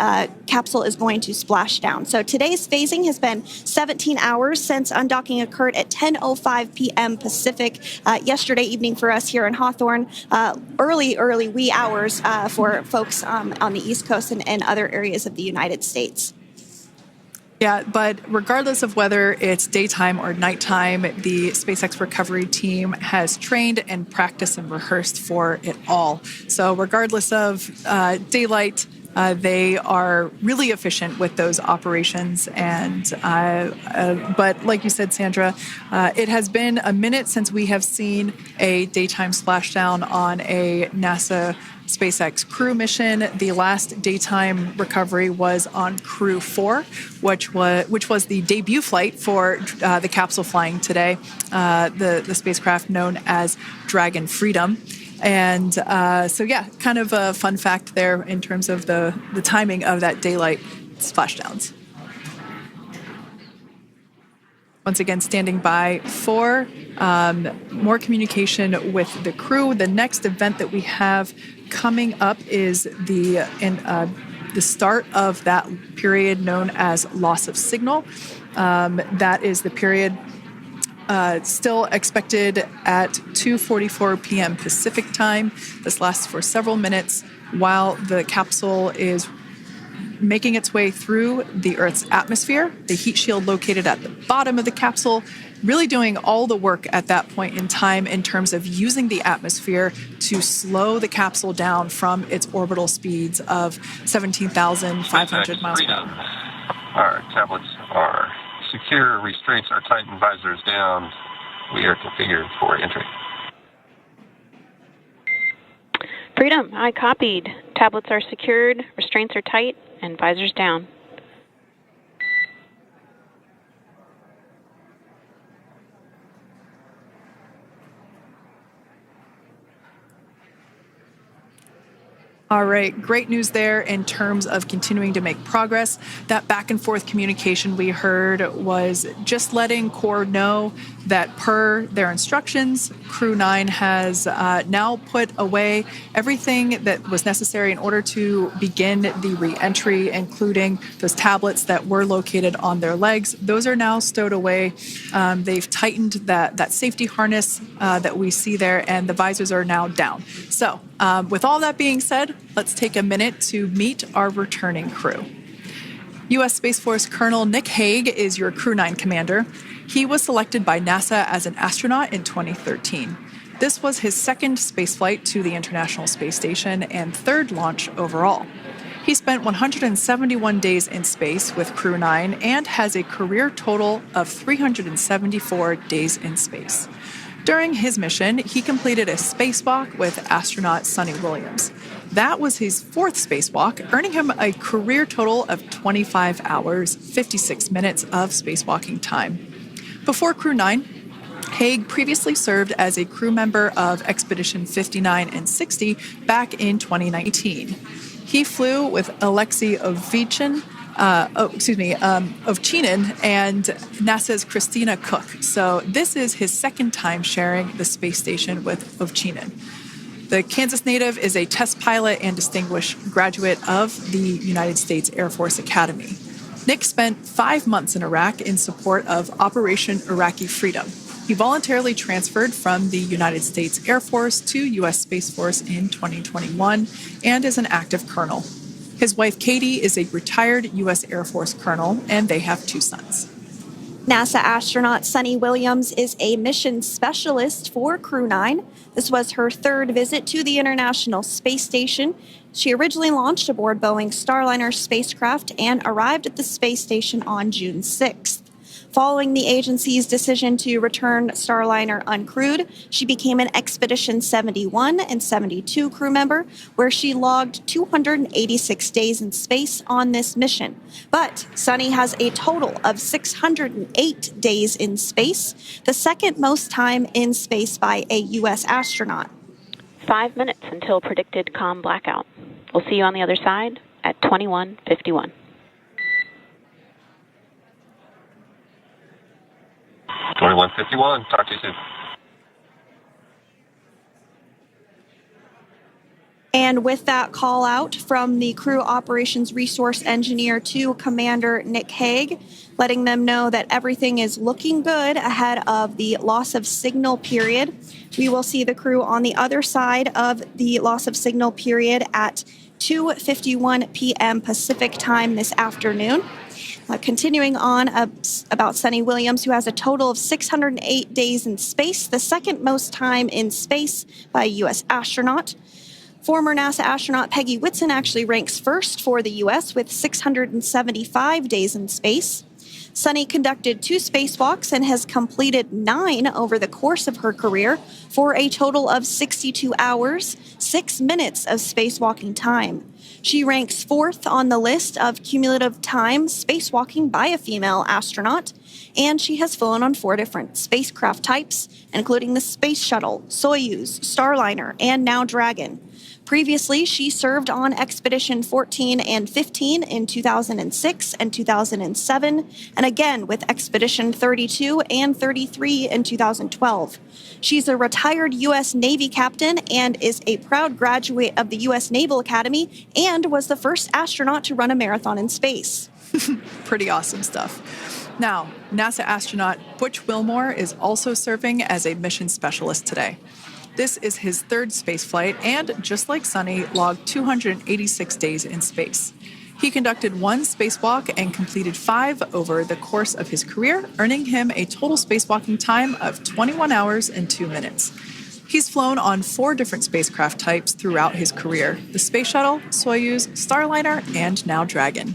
capsule is going to splash down. So today's phasing has been 17 hours since undocking occurred at 10:05 p.m. Pacific yesterday evening for us here in Hawthorne. Early wee hours for folks on the East Coast and other areas of the United States. Yeah, but regardless of whether it's daytime or nighttime, the SpaceX recovery team has trained and practiced and rehearsed for it all. So regardless of daylight, they are really efficient with those operations. And but like you said, Sandra, it has been a minute since we have seen a daytime splashdown on a NASA SpaceX crew mission. The last daytime recovery was on Crew 4, which was the debut flight for the capsule flying today, the spacecraft known as Dragon Freedom. And so, yeah, kind of a fun fact there in terms of the timing of that daylight splashdowns. once again standing by for more communication with the crew. The next event that we have coming up is the start of that period known as loss of signal. That is the period still expected at 2:44 p.m. Pacific time. This lasts for several minutes while the capsule is making its way through the Earth's atmosphere. The heat shield located at the bottom of the capsule, really doing all the work at that point in time in terms of using the atmosphere to slow the capsule down from its orbital speeds of 17,500 miles per hour. Our tablets are secure, restraints are tight, and visors down. We are configured for entry. Freedom, I copied. Tablets are secured, restraints are tight, and visors down. All right, great news there in terms of continuing to make progress. That back and forth communication we heard was just letting Core know that per their instructions, Crew 9 has now put away everything that was necessary in order to begin the re-entry, including those tablets that were located on their legs. Those are now stowed away. They've tightened that safety harness that we see there, and the visors are now down. So with all that being said, let's take a minute to meet our returning crew. U.S. Space Force Colonel Nick Hague is your Crew 9 commander. He was selected by NASA as an astronaut in 2013. This was his second spaceflight to the International Space Station and third launch overall. He spent 171 days in space with Crew 9 and has a career total of 374 days in space. During his mission, he completed a spacewalk with astronaut Suni Williams. That was his fourth spacewalk, earning him a career total of 25 hours, 56 minutes of spacewalking time. Before Crew 9, Hague previously served as a crew member of Expedition 59 and 60 back in 2019. He flew with Aleksandr Ovchinin and NASA's Christina Cook. So this is his second time sharing the space station with Ovchinin. The Kansas native is a test pilot and distinguished graduate of the United States Air Force Academy. Nick spent 5 months in Iraq in support of Operation Iraqi Freedom. He voluntarily transferred from the United States Air Force to U.S. Space Force in 2021 and is an active colonel. His wife, Katie, is a retired U.S. Air Force colonel, and they have 2 sons. NASA astronaut Suni Williams is a mission specialist for Crew 9. This was her third visit to the International Space Station. She originally launched aboard Boeing Starliner spacecraft and arrived at the space station on June 6th. Following the agency's decision to return Starliner uncrewed, she became an Expedition 71 and 72 crew member, where she logged 286 days in space on this mission. But Suni has a total of 608 days in space, the second most time in space by a U.S. astronaut. 5 minutes until predicted comm blackout. We'll see you on the other side at 21:51. 21:51. Talk to you soon. And with that call out from the crew operations resource engineer to Commander Nick Hague, letting them know that everything is looking good ahead of the loss of signal period. We will see the crew on the other side of the loss of signal period at 2:51 p.m. Pacific time this afternoon. Continuing on about Suni Williams, who has a total of 608 days in space, the second most time in space by a U.S. astronaut. Former NASA astronaut Peggy Whitson actually ranks first for the U.S. with 675 days in space. Suni conducted 2 spacewalks and has completed 9 over the course of her career for a total of 62 hours, 6 minutes of spacewalking time. She ranks 4th on the list of cumulative time spacewalking by a female astronaut, and she has flown on 4 different spacecraft types, including the Space Shuttle, Soyuz, Starliner, and now Dragon. Previously, she served on Expedition 14 and 15 in 2006 and 2007, and again with Expedition 32 and 33 in 2012. She's a retired U.S. Navy captain and is a proud graduate of the U.S. Naval Academy and was the first astronaut to run a marathon in space. Pretty awesome stuff. Now, NASA astronaut Butch Wilmore is also serving as a mission specialist today. This is his 3rd spaceflight and, just like Suni, logged 286 days in space. He conducted 1 spacewalk and completed 5 over the course of his career, earning him a total spacewalking time of 21 hours and 2 minutes. He's flown on 4 different spacecraft types throughout his career: the Space Shuttle, Soyuz, Starliner, and now Dragon.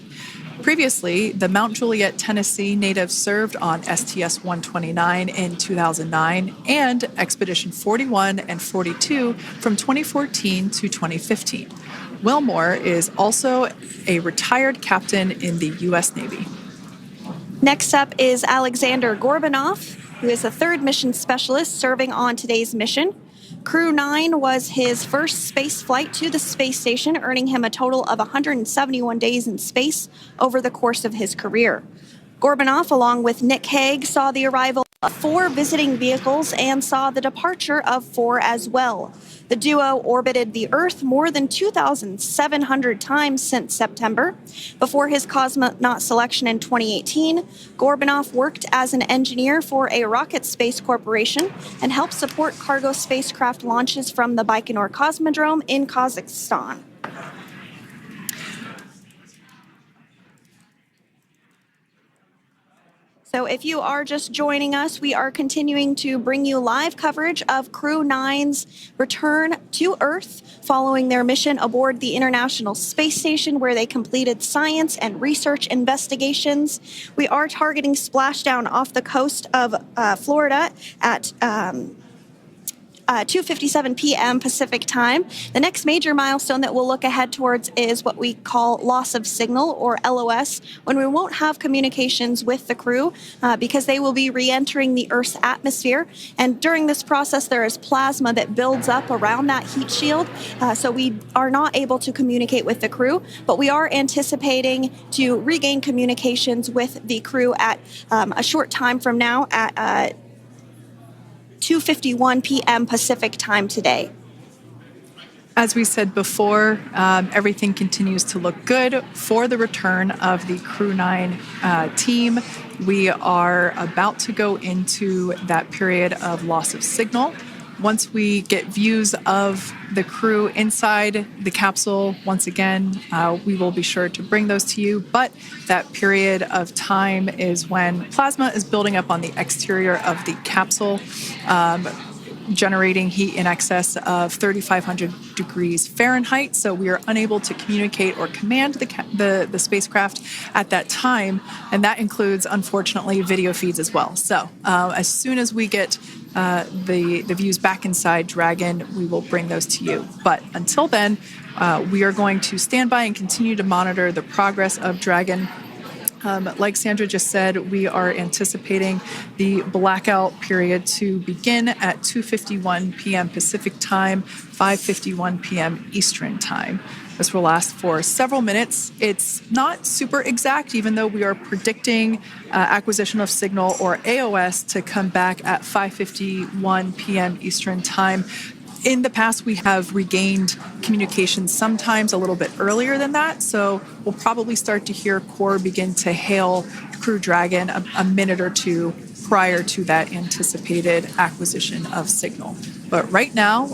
Previously, the Mount Juliet, Tennessee native served on STS-129 in 2009 and Expedition 41 and 42 from 2014 to 2015. Wilmore is also a retired captain in the U.S. Navy. Next up is Aleksandr Gorbunov, who is a 3rd mission specialist serving on today's mission. Crew 9 was his first space flight to the space station, earning him a total of 171 days in space over the course of his career. Gorbunov, along with Nick Hague, saw the arrival of 4 visiting vehicles and saw the departure of 4 as well. The duo orbited the Earth more than 2,700 times since September. Before his cosmonaut selection in 2018, Gorbunov worked as an engineer for a rocket space corporation and helped support cargo spacecraft launches from the Baikonur Cosmodrome in Kazakhstan. So if you are just joining us, we are continuing to bring you live coverage of Crew 9's return to Earth following their mission aboard the International Space Station, where they completed science and research investigations. We are targeting splashdown off the coast of Florida at 2:57 p.m. Pacific time. The next major milestone that we'll look ahead towards is what we call loss of signal, or LOS, when we won't have communications with the crew because they will be re-entering the Earth's atmosphere. And during this process, there is plasma that builds up around that heat shield, so we are not able to communicate with the crew, but we are anticipating to regain communications with the crew at a short time from now at 2:51 p.m. Pacific time today. As we said before, everything continues to look good for the return of the Crew 9 team. We are about to go into that period of loss of signal. Once we get views of the crew inside the capsule, once again, we will be sure to bring those to you. But that period of time is when plasma is building up on the exterior of the capsule, generating heat in excess of 3,500 degrees Fahrenheit. So we are unable to communicate or command the spacecraft at that time. And that includes, unfortunately, video feeds as well. So as soon as we get the views back inside Dragon, we will bring those to you. But until then, we are going to stand by and continue to monitor the progress of Dragon. Like Sandra just said, we are anticipating the blackout period to begin at 2:51 p.m. Pacific time, 5:51 p.m. Eastern time. This will last for several minutes. It's not super exact, even though we are predicting acquisition of signal, or AOS, to come back at 5:51 p.m. Eastern time. In the past, we have regained communication sometimes a little bit earlier than that, so we'll probably start to hear Core begin to hail Crew Dragon a minute or two prior to that anticipated acquisition of signal. But right now,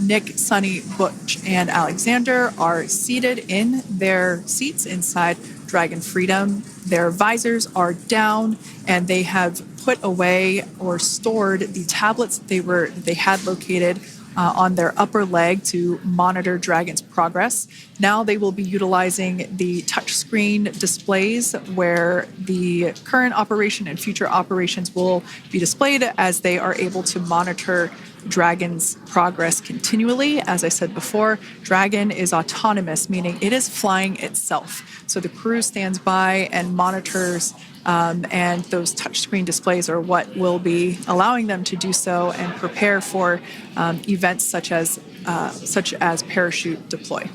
Nick, Suni, Butch, and Aleksandr are seated in their seats inside Dragon Freedom. Their visors are down, and they have put away or stored the tablets they had located on their upper leg to monitor Dragon's progress. Now they will be utilizing the touchscreen displays where the current operation and future operations will be displayed as they are able to monitor Dragon's progress continually. As I said before, Dragon is autonomous, meaning it is flying itself. So the crew stands by and monitors, and those touchscreen displays are what will be allowing them to do so and prepare for events such as parachute deploy.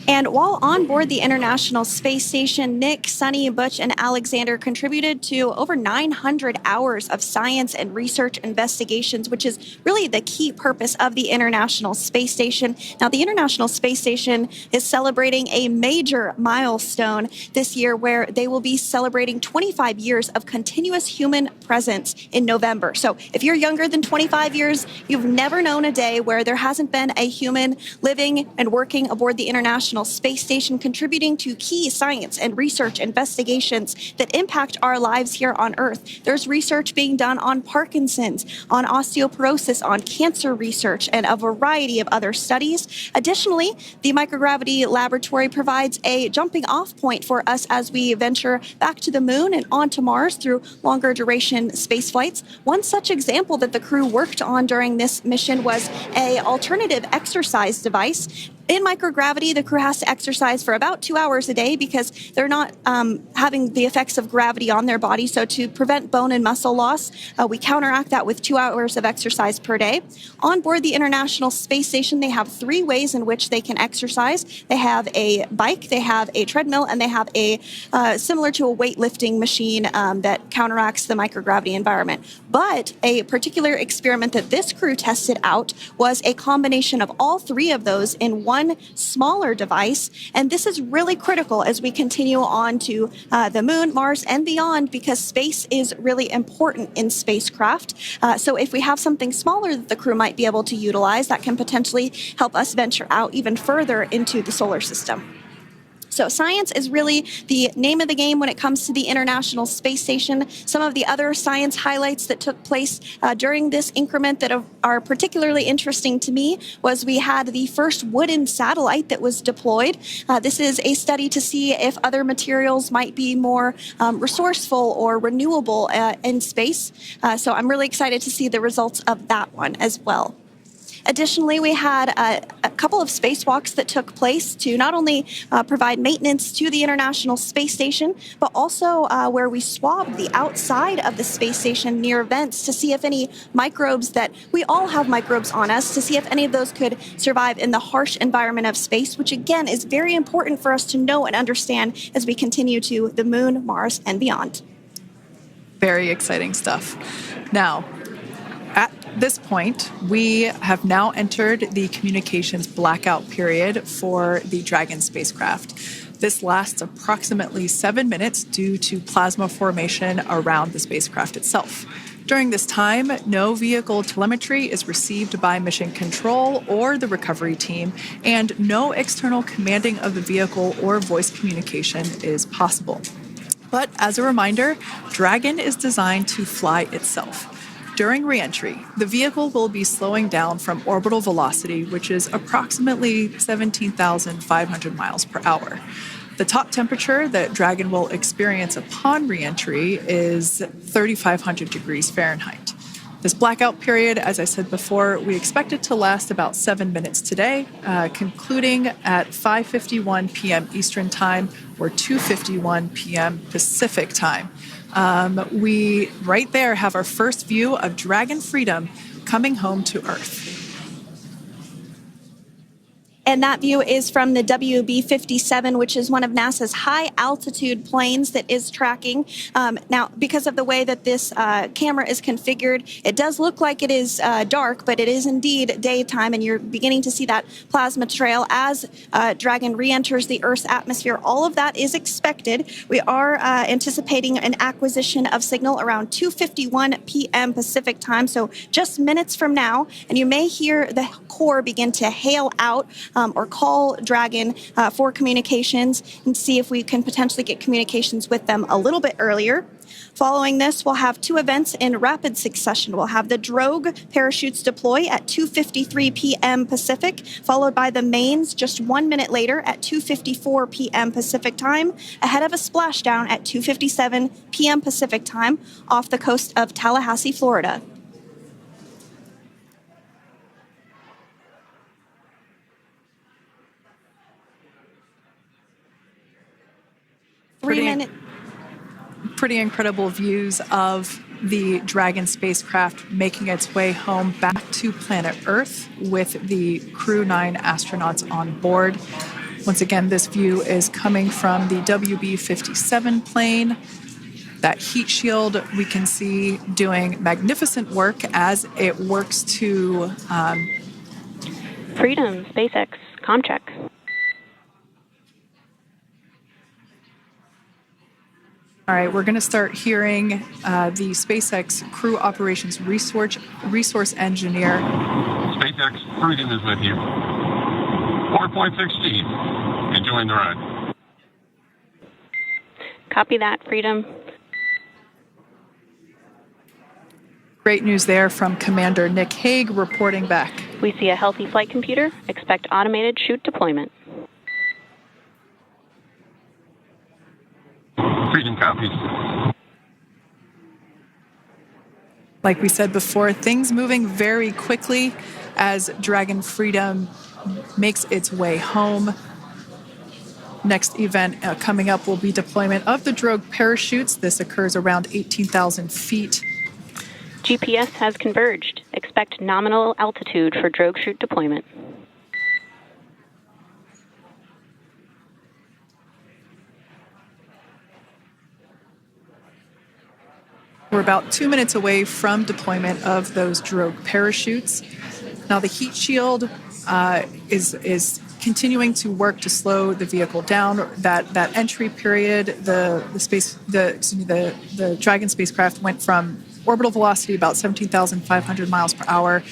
And while on board the International Space Station, Nick, Suni, Butch, and Aleksandr contributed to over 900 hours of science and research investigations, which is really the key purpose of the International Space Station. Now, the International Space Station is celebrating a major milestone this year where they will be celebrating 25 years of continuous human presence in November. So if you're younger than 25 years, you've never known a day where there hasn't been a human living and working aboard the International Space Station, contributing to key science and research investigations that impact our lives here on Earth. There's research being done on Parkinson's, on osteoporosis, on cancer research, and a variety of other studies. Additionally, the microgravity laboratory provides a jumping off point for us as we venture back to the moon and onto Mars through longer duration space flights. One such example that the crew worked on during this mission was an alternative exercise device. In microgravity, the crew has to exercise for about 2 hours a day because they're not having the effects of gravity on their body. So to prevent bone and muscle loss, we counteract that with 2 hours of exercise per day. On board the International Space Station, they have 3 ways in which they can exercise. They have a bike, they have a treadmill, and they have a similar to a weightlifting machine that counteracts the microgravity environment. But a particular experiment that this crew tested out was a combination of all 3 of those in one smaller device. And this is really critical as we continue on to the moon, Mars, and beyond, because space is really important in spacecraft. So if we have something smaller that the crew might be able to utilize, that can potentially help us venture out even further into the solar system. So science is really the name of the game when it comes to the International Space Station. Some of the other science highlights that took place during this increment that are particularly interesting to me was we had the first wooden satellite that was deployed. This is a study to see if other materials might be more resourceful or renewable in space. So I'm really excited to see the results of that one as well. Additionally, we had a couple of spacewalks that took place to not only provide maintenance to the International Space Station, but also where we swabbed the outside of the space station near vents to see if any microbes that we all have microbes on us, to see if any of those could survive in the harsh environment of space, which again is very important for us to know and understand as we continue to the moon, Mars, and beyond. Very exciting stuff. Now, at this point, we have now entered the communications blackout period for the Dragon spacecraft. This lasts approximately 7 minutes due to plasma formation around the spacecraft itself. During this time, no vehicle telemetry is received by mission control or the recovery team, and no external commanding of the vehicle or voice communication is possible. But as a reminder, Dragon is designed to fly itself. During re-entry, the vehicle will be slowing down from orbital velocity, which is approximately 17,500 miles per hour. The top temperature that Dragon will experience upon re-entry is 3,500 degrees Fahrenheit. This blackout period, as I said before, we expect it to last about 7 minutes today, concluding at 5:51 p.m. Eastern Time or 2:51 p.m. Pacific Time. We right there have our first view of Dragon Freedom coming home to Earth. And that view is from the WB-57, which is one of NASA's high-altitude planes that is tracking. Now, because of the way that this camera is configured, it does look like it is dark, but it is indeed daytime, and you're beginning to see that plasma trail as Dragon re-enters the Earth's atmosphere. All of that is expected. We are anticipating an acquisition of signal around 2:51 p.m. Pacific Time, so just minutes from now, and you may hear the core begin to hail out or call Dragon for communications and see if we can potentially get communications with them a little bit earlier. Following this, we'll have two events in rapid succession. We'll have the drogue parachutes deploy at 2:53 p.m. Pacific, followed by the mains just 1 minute later at 2:54 p.m. Pacific time, ahead of a splashdown at 2:57 p.m. Pacific time off the coast of Tallahassee, Florida. Pretty incredible views of the Dragon spacecraft making its way home back to planet Earth with the Crew 9 astronauts on board. Once again, this view is coming from the WB-57 plane. That heat shield we can see doing magnificent work as it works to... Freedom, SpaceX, Comcheck. All right, we're going to start hearing the SpaceX Crew Operations Resource Engineer. SpaceX Freedom is with you. 4.6 feet. Enjoying the ride. Copy that, Freedom. Great news there from Commander Nick Hague reporting back. We see a healthy flight computer. Expect automated chute deployment. Freedom copies. Like we said before, things moving very quickly as Dragon Freedom makes its way home. Next event coming up will be deployment of the drogue parachutes. This occurs around 18,000 feet. GPS has converged. Expect nominal altitude for drogue chute deployment. We're about 2 minutes away from deployment of those drogue parachutes. Now the heat shield is continuing to work to slow the vehicle down. That entry period, the Dragon spacecraft went from orbital velocity about 17,500 miles per hour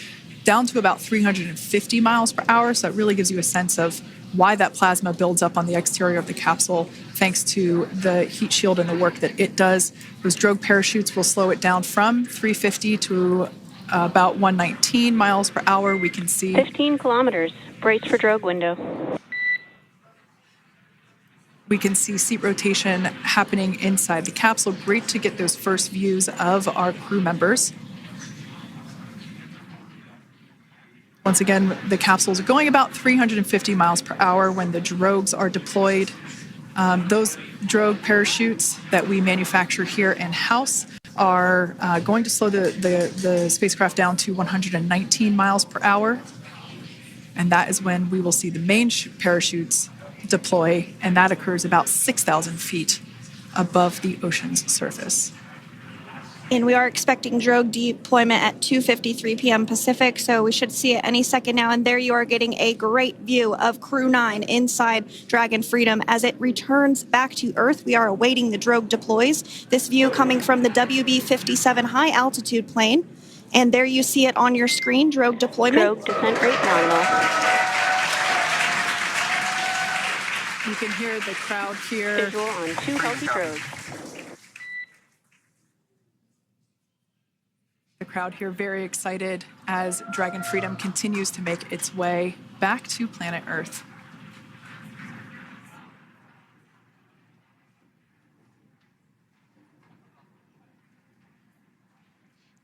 down to about 350 miles per hour. So that really gives you a sense of why that plasma builds up on the exterior of the capsule, thanks to the heat shield and the work that it does. Those drogue parachutes will slow it down from 350 to about 119 miles per hour. We can see 15 kilometers. Brace for drogue window. We can see seat rotation happening inside the capsule. Great to get those first views of our crew members. Once again, the capsules are going about 350 miles per hour when the drogues are deployed. Those drogue parachutes that we manufacture here in-house are going to slow the spacecraft down to 119 miles per hour. And that is when we will see the main parachutes deploy, and that occurs about 6,000 feet above the ocean's surface. And we are expecting drogue deployment at 2:53 p.m. Pacific, so we should see it any second now. And there you are getting a great view of Crew 9 inside Dragon Freedom as it returns back to Earth. We are awaiting the drogue deploys. This view coming from the WB-57 high-altitude plane. And there you see it on your screen, drogue deployment. Drogue descent rate nominal. You can hear the crowd here. Visual on two healthy drogues. The crowd here very excited as Dragon Freedom continues to make its way back to planet Earth.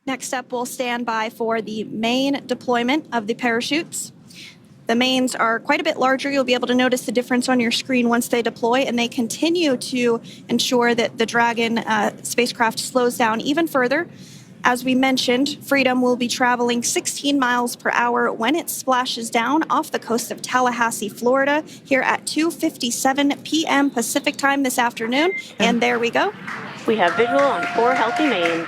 Next up, we'll stand by for the main deployment of the parachutes. The mains are quite a bit larger. You'll be able to notice the difference on your screen once they deploy, and they continue to ensure that the Dragon spacecraft slows down even further. As we mentioned, Freedom will be traveling 16 miles per hour when it splashes down off the coast of Tallahassee, Florida, here at 2:57 p.m. Pacific time this afternoon. And there we go. We have visual on four healthy mains.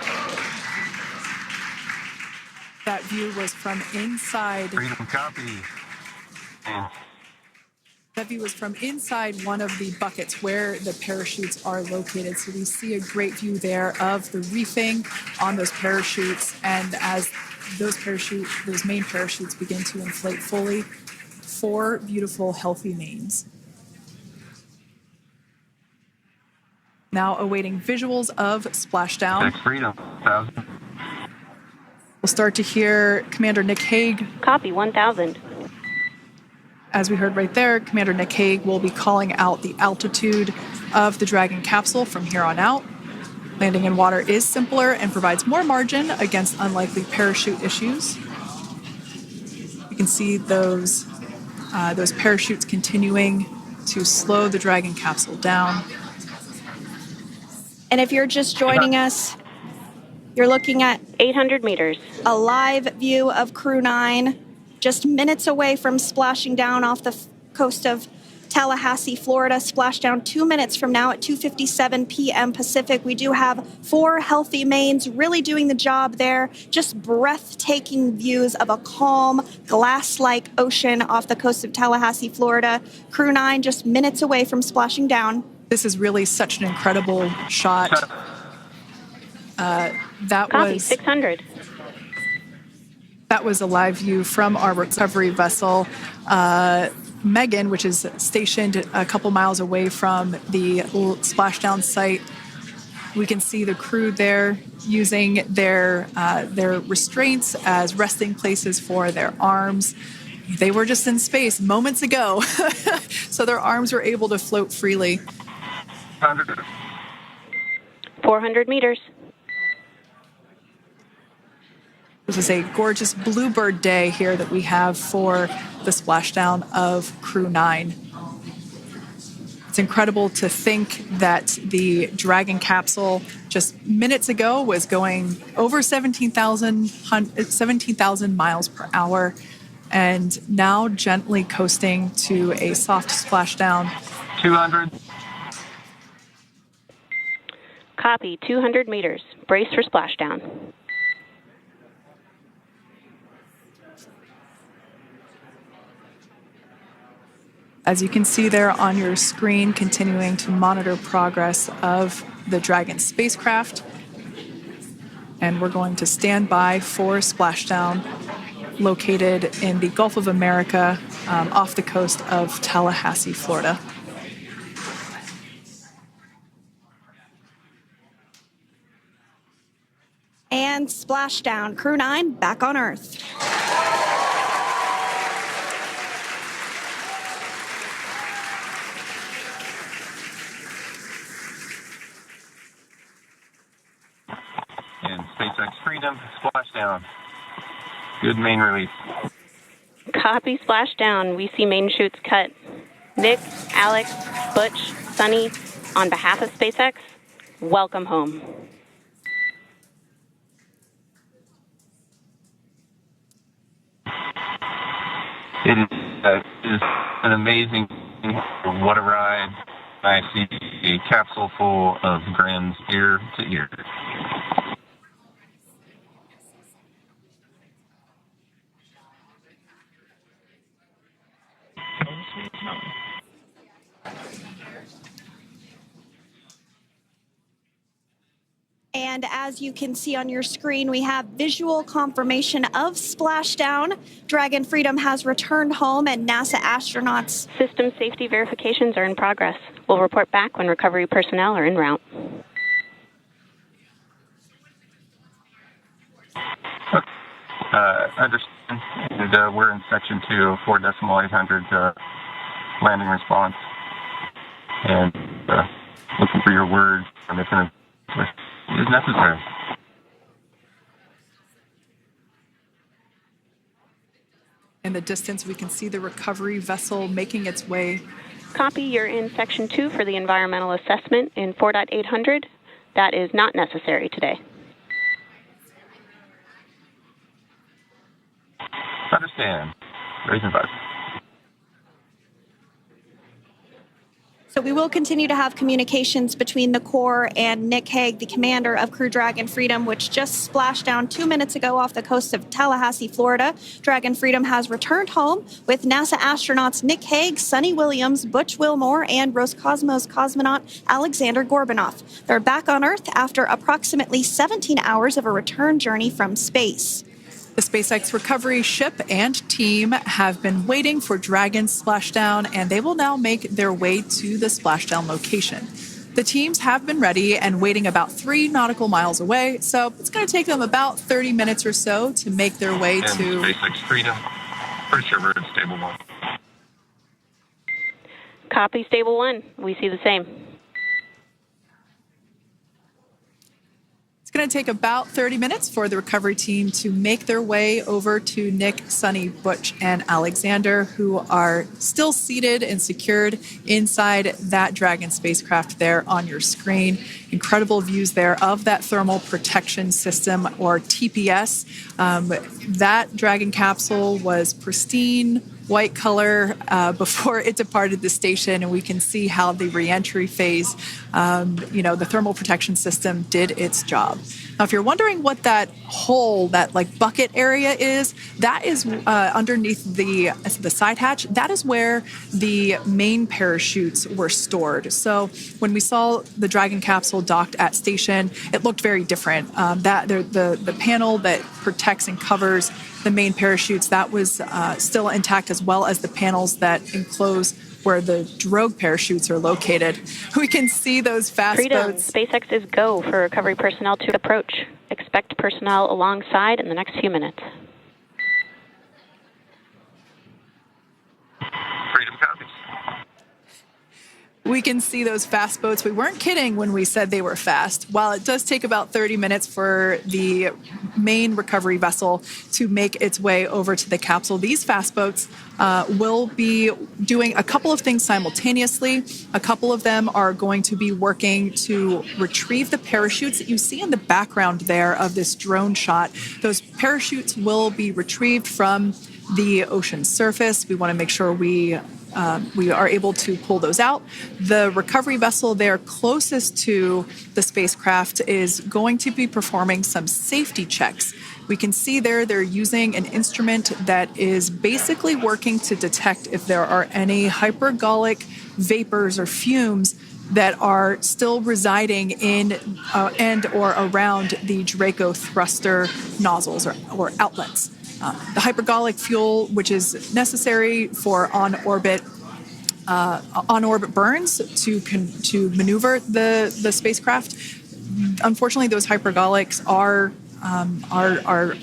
That view was from inside. Freedom copy. That view was from inside one of the buckets where the parachutes are located. So we see a great view there of the reefing on those parachutes. And as those main parachutes begin to inflate fully, 4 beautiful, healthy mains. Now awaiting visuals of Splashdown. SpaceX Freedom, 1,000. We'll start to hear Commander Nick Hague. Copy, 1,000. As we heard right there, Commander Nick Hague will be calling out the altitude of the Dragon capsule from here on out. Landing in water is simpler and provides more margin against unlikely parachute issues. You can see those parachutes continuing to slow the Dragon capsule down. And if you're just joining us, you're looking at 800 meters. a live view of Crew 9, just minutes away from splashing down off the coast of Tallahassee, Florida. Splashdown 2 minutes from now at 2:57 p.m. Pacific. We do have 4 healthy mains really doing the job there. Just breathtaking views of a calm, glass-like ocean off the coast of Tallahassee, Florida. Crew 9 just minutes away from splashing down. This is really such an incredible shot. Copy, 600. That was a live view from our recovery vessel, Megan, which is stationed a couple miles away from the splashdown site. We can see the crew there using their restraints as resting places for their arms. They were just in space moments ago, so their arms were able to float freely. 400 meters. This is a gorgeous bluebird day here that we have for the splashdown of Crew 9. It's incredible to think that the Dragon capsule just minutes ago was going over 17,000 miles per hour and now gently coasting to a soft splashdown. 200. Copy, 200 meters. Brace for splashdown. As you can see there on your screen, continuing to monitor progress of the Dragon spacecraft. And we're going to stand by for splashdown, located in the Gulf of America, off the coast of Tallahassee, Florida. And splashdown. Crew 9 back on Earth. And SpaceX Freedom, splashdown. Good main release. Copy, splashdown. We see main chutes cut. Nick, Alex, Butch, Suni, on behalf of SpaceX, welcome home. It is an amazing, what a ride. I see a capsule full of grins ear to ear. And as you can see on your screen, we have visual confirmation of splashdown. Dragon Freedom has returned home and NASA astronauts. System safety verifications are in progress. We'll report back when recovery personnel are en route. Understand. And, we're in section 2, 4.800 landing response. And looking for your word on if it is necessary. In the distance, we can see the recovery vessel making its way. Copy, you're in section 2 for the environmental assessment in 4.800. That is not necessary today. Understand. Raising 5. So we will continue to have communications between the Corps and Nick Hague, the commander of Crew Dragon Freedom, which just splashed down 2 minutes ago off the coast of Tallahassee, Florida. Dragon Freedom has returned home with NASA astronauts Nick Hague, Suni Williams, Butch Wilmore, and Roscosmos cosmonaut Aleksandr Gorbunov. They're back on Earth after approximately 17 hours of a return journey from space. The SpaceX recovery ship and team have been waiting for Dragon's splashdown, and they will now make their way to the splashdown location. The teams have been ready and waiting about 3 nautical miles away, so it's going to take them about 30 minutes or so to make their way to SpaceX Freedom. Pretty sure we're in Stable 1. Copy, Stable 1. We see the same. It's going to take about 30 minutes for the recovery team to make their way over to Nick, Suni, Butch, and Aleksandr, who are still seated and secured inside that Dragon spacecraft there on your screen. Incredible views there of that thermal protection system, or TPS. That Dragon capsule was pristine, white color before it departed the station, and we can see how the reentry phase, the thermal protection system did its job. Now, if you're wondering what that hole, that like bucket area is, that is underneath the side hatch. That is where the main parachutes were stored. So when we saw the Dragon capsule docked at station, it looked very different. The panel that protects and covers the main parachutes, that was still intact, as well as the panels that enclose where the drogue parachutes are located. We can see those fast Freedom. boats. SpaceX is go for recovery personnel to approach. Expect personnel alongside in the next few minutes. Freedom copies. We can see those fast boats. We weren't kidding when we said they were fast. While it does take about 30 minutes for the main recovery vessel to make its way over to the capsule, these fast boats will be doing a couple of things simultaneously. A couple of them are going to be working to retrieve the parachutes that you see in the background there of this drone shot. Those parachutes will be retrieved from the ocean surface. We want to make sure we are able to pull those out. The recovery vessel there closest to the spacecraft is going to be performing some safety checks. We can see there they're using an instrument that is basically working to detect if there are any hypergolic vapors or fumes that are still residing in and or around the Draco thruster nozzles or outlets. The hypergolic fuel, which is necessary for on-orbit burns to maneuver the spacecraft. Unfortunately, those hypergolics are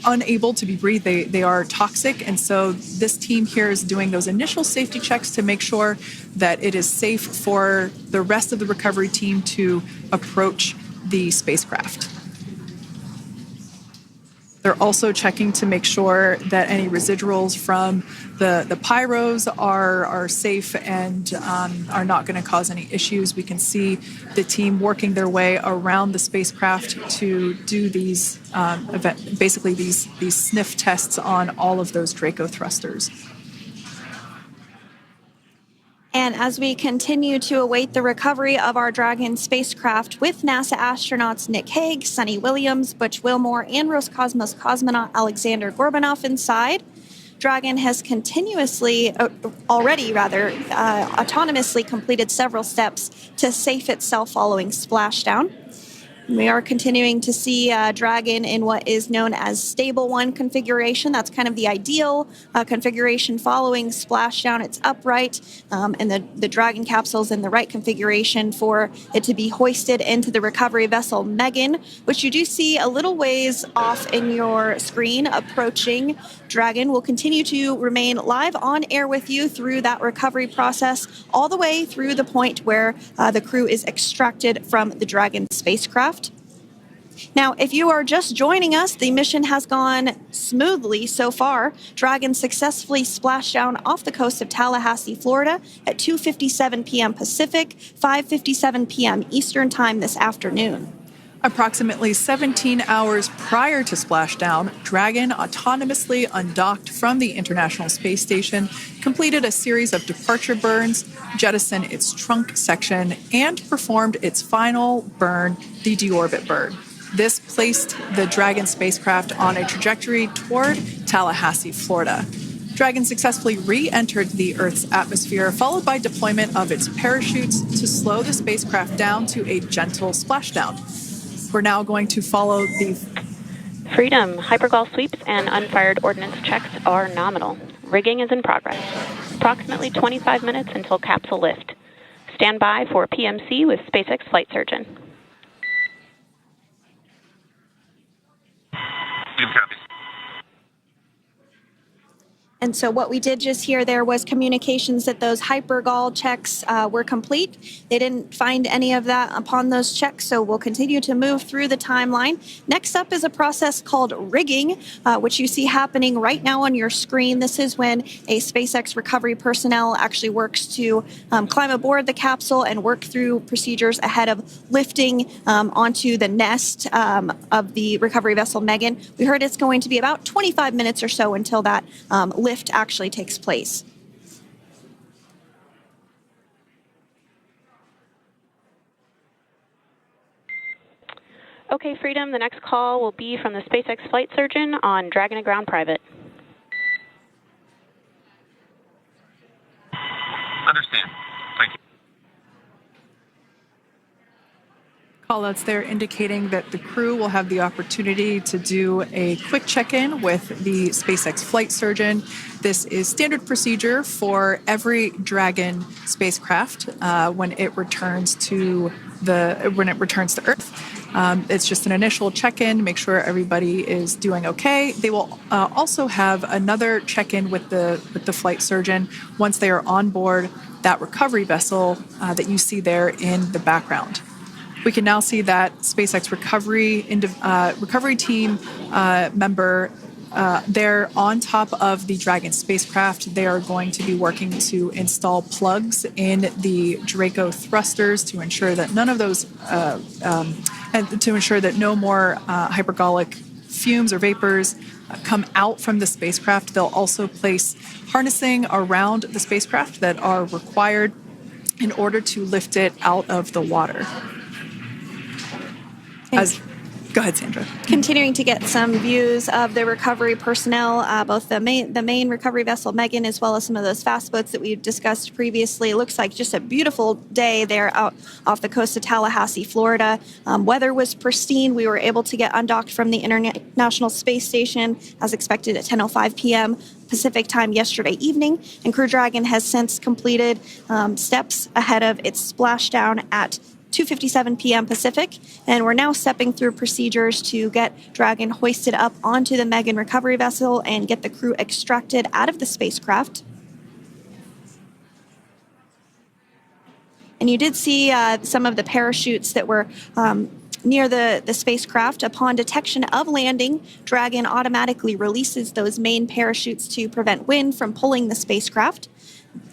unable to be breathed. They are toxic, and so this team here is doing those initial safety checks to make sure that it is safe for the rest of the recovery team to approach the spacecraft. They're also checking to make sure that any residuals from the pyros are safe and are not going to cause any issues. We can see the team working their way around the spacecraft to do these these sniff tests on all of those Draco thrusters. And as we continue to await the recovery of our Dragon spacecraft with NASA astronauts Nick Hague, Suni Williams, Butch Wilmore, and Roscosmos cosmonaut Aleksandr Gorbunov inside, Dragon has autonomously completed several steps to safe itself following splashdown. We are continuing to see Dragon in what is known as Stable 1 configuration. That's kind of the ideal configuration following splashdown. It's upright, and the Dragon capsule's in the right configuration for it to be hoisted into the recovery vessel Megan, which you do see a little ways off in your screen approaching. Dragon will continue to remain live on air with you through that recovery process, all the way through the point where the crew is extracted from the Dragon spacecraft. Now, if you are just joining us, the mission has gone smoothly so far. Dragon successfully splashed down off the coast of Tallahassee, Florida at 2:57 p.m. Pacific, 5:57 p.m. Eastern Time this afternoon. Approximately 17 hours prior to splashdown, Dragon autonomously undocked from the International Space Station, completed a series of departure burns, jettisoned its trunk section, and performed its final burn, the deorbit burn. This placed the Dragon spacecraft on a trajectory toward Tallahassee, Florida. Dragon successfully re-entered the Earth's atmosphere, followed by deployment of its parachutes to slow the spacecraft down to a gentle splashdown. We're now going to follow the Freedom. Hypergol sweeps and unfired ordnance checks are nominal. Rigging is in progress. Approximately 25 minutes until capsule lift. Stand by for PMC with SpaceX Flight Surgeon. Copy. And so what we did just hear there was communications that those hypergol checks were complete. They didn't find any of that upon those checks, so we'll continue to move through the timeline. Next up is a process called rigging, which you see happening right now on your screen. This is when a SpaceX recovery personnel actually works to climb aboard the capsule and work through procedures ahead of lifting onto the nest of the recovery vessel Megan. We heard it's going to be about 25 minutes or so until that lift actually takes place. Okay, Freedom, the next call will be from the SpaceX Flight Surgeon on Dragon to Ground Private. Understand. Thank you. Callouts there indicating that the crew will have the opportunity to do a quick check-in with the SpaceX Flight Surgeon. This is standard procedure for every Dragon spacecraft when it returns to Earth. It's just an initial check-in, make sure everybody is doing okay. They will also have another check-in with the flight surgeon once they are on board that recovery vessel that you see there in the background. We can now see that SpaceX recovery team member they're on top of the Dragon spacecraft. They are going to be working to install plugs in the Draco thrusters to ensure that none of those, and to ensure that no more hypergolic fumes or vapors come out from the spacecraft. They'll also place harnessing around the spacecraft that are required in order to lift it out of the water. Go ahead, Sandra. Continuing to get some views of the recovery personnel, both the main recovery vessel Megan, as well as some of those fast boats that we've discussed previously. It looks like just a beautiful day there out off the coast of Tallahassee, Florida. Weather was pristine. We were able to get undocked from the International Space Station as expected at 10:05 p.m. Pacific time yesterday evening, and Crew Dragon has since completed steps ahead of its splashdown at 2:57 p.m. Pacific, and we're now stepping through procedures to get Dragon hoisted up onto the Megan recovery vessel and get the crew extracted out of the spacecraft. And you did see some of the parachutes that were near the spacecraft. Upon detection of landing, Dragon automatically releases those main parachutes to prevent wind from pulling the spacecraft.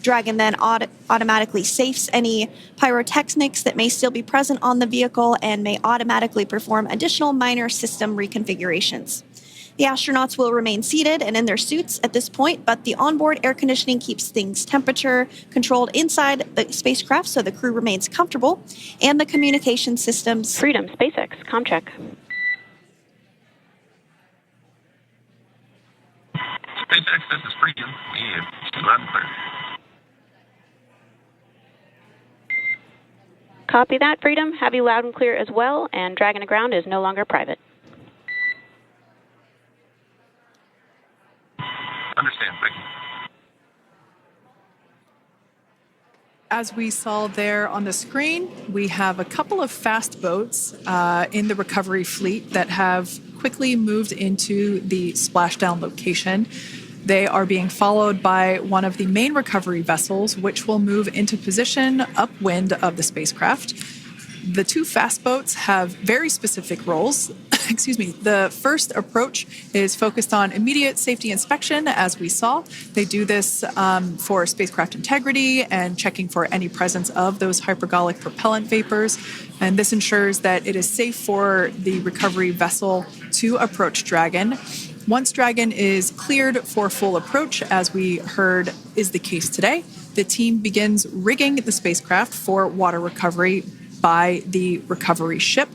Dragon then automatically safes any pyrotechnics that may still be present on the vehicle and may automatically perform additional minor system reconfigurations. The astronauts will remain seated and in their suits at this point, but the onboard air conditioning keeps things temperature controlled inside the spacecraft so the crew remains comfortable, and the communication systems... Freedom, SpaceX, ComCheck. SpaceX, this is Freedom. We have loud and clear. Copy that, Freedom. Have you loud and clear as well, and Dragon to Ground is no longer private. Understand, thank you. As we saw there on the screen, we have a couple of fast boats in the recovery fleet that have quickly moved into the splashdown location. They are being followed by one of the main recovery vessels, which will move into position upwind of the spacecraft. The two fast boats have very specific roles. Excuse me. The first approach is focused on immediate safety inspection, as we saw. They do this for spacecraft integrity and checking for any presence of those hypergolic propellant vapors. And this ensures that it is safe for the recovery vessel to approach Dragon. Once Dragon is cleared for full approach, as we heard is the case today, the team begins rigging the spacecraft for water recovery by the recovery ship.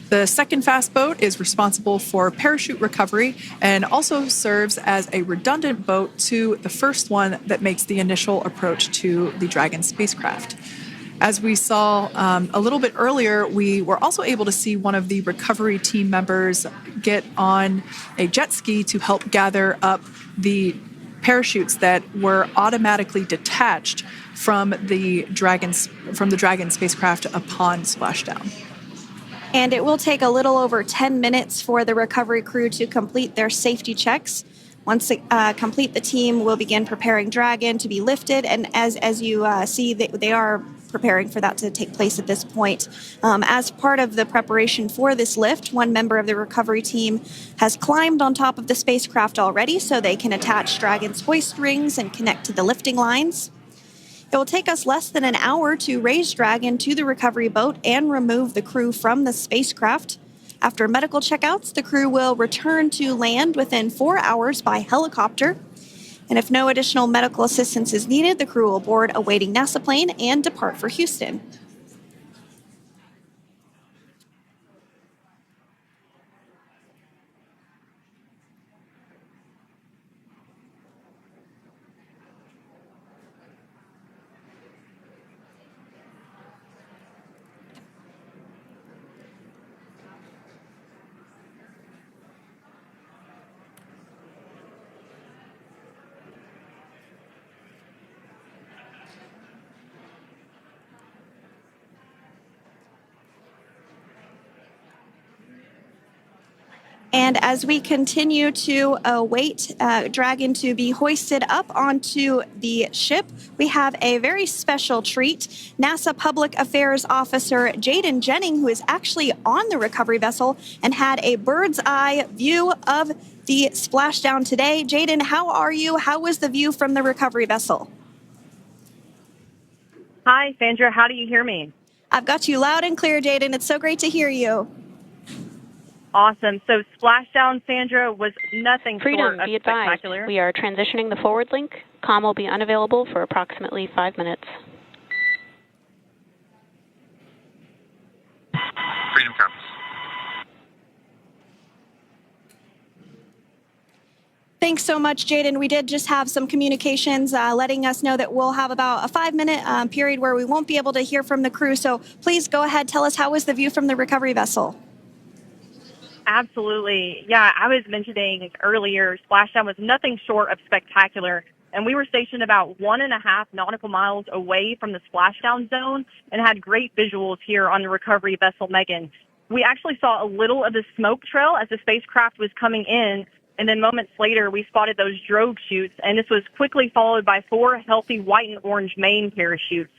The second fast boat is responsible for parachute recovery and also serves as a redundant boat to the first one that makes the initial approach to the Dragon spacecraft. As we saw a little bit earlier, we were also able to see one of the recovery team members get on a jet ski to help gather up the parachutes that were automatically detached from the Dragon spacecraft upon splashdown. And it will take a little over 10 minutes for the recovery crew to complete their safety checks. Once complete, the team will begin preparing Dragon to be lifted. And as you see, they are preparing for that to take place at this point. As part of the preparation for this lift, one member of the recovery team has climbed on top of the spacecraft already so they can attach Dragon's hoist rings and connect to the lifting lines. It will take us less than an hour to raise Dragon to the recovery boat and remove the crew from the spacecraft. After medical checkouts, the crew will return to land within 4 hours by helicopter. And if no additional medical assistance is needed, the crew will board a waiting NASA plane and depart for Houston. And as we continue to await Dragon to be hoisted up onto the ship, we have a very special treat. NASA Public Affairs Officer Jaden Jennings, who is actually on the recovery vessel and had a bird's eye view of the splashdown today. Jaden, how are you? How was the view from the recovery vessel? Hi, Sandra. How do you hear me? I've got you loud and clear, Jaden. It's so great to hear you. Awesome. So Splashdown, Sandra, was nothing Freedom, short of be advised. spectacular. We are transitioning the forward link. Comm will be unavailable for approximately 5 minutes. Freedom comes. Thanks so much, Jaden. We did just have some communications letting us know that we'll have about a 5-minute period where we won't be able to hear from the crew. So please go ahead, tell us, how was the view from the recovery vessel? Absolutely. Yeah, I was mentioning earlier, Splashdown was nothing short of spectacular. And we were stationed about 1.5 nautical miles away from the splashdown zone and had great visuals here on the recovery vessel Megan. We actually saw a little of the smoke trail as the spacecraft was coming in, and then moments later we spotted those drogue chutes, and this was quickly followed by 4 healthy white and orange main parachutes.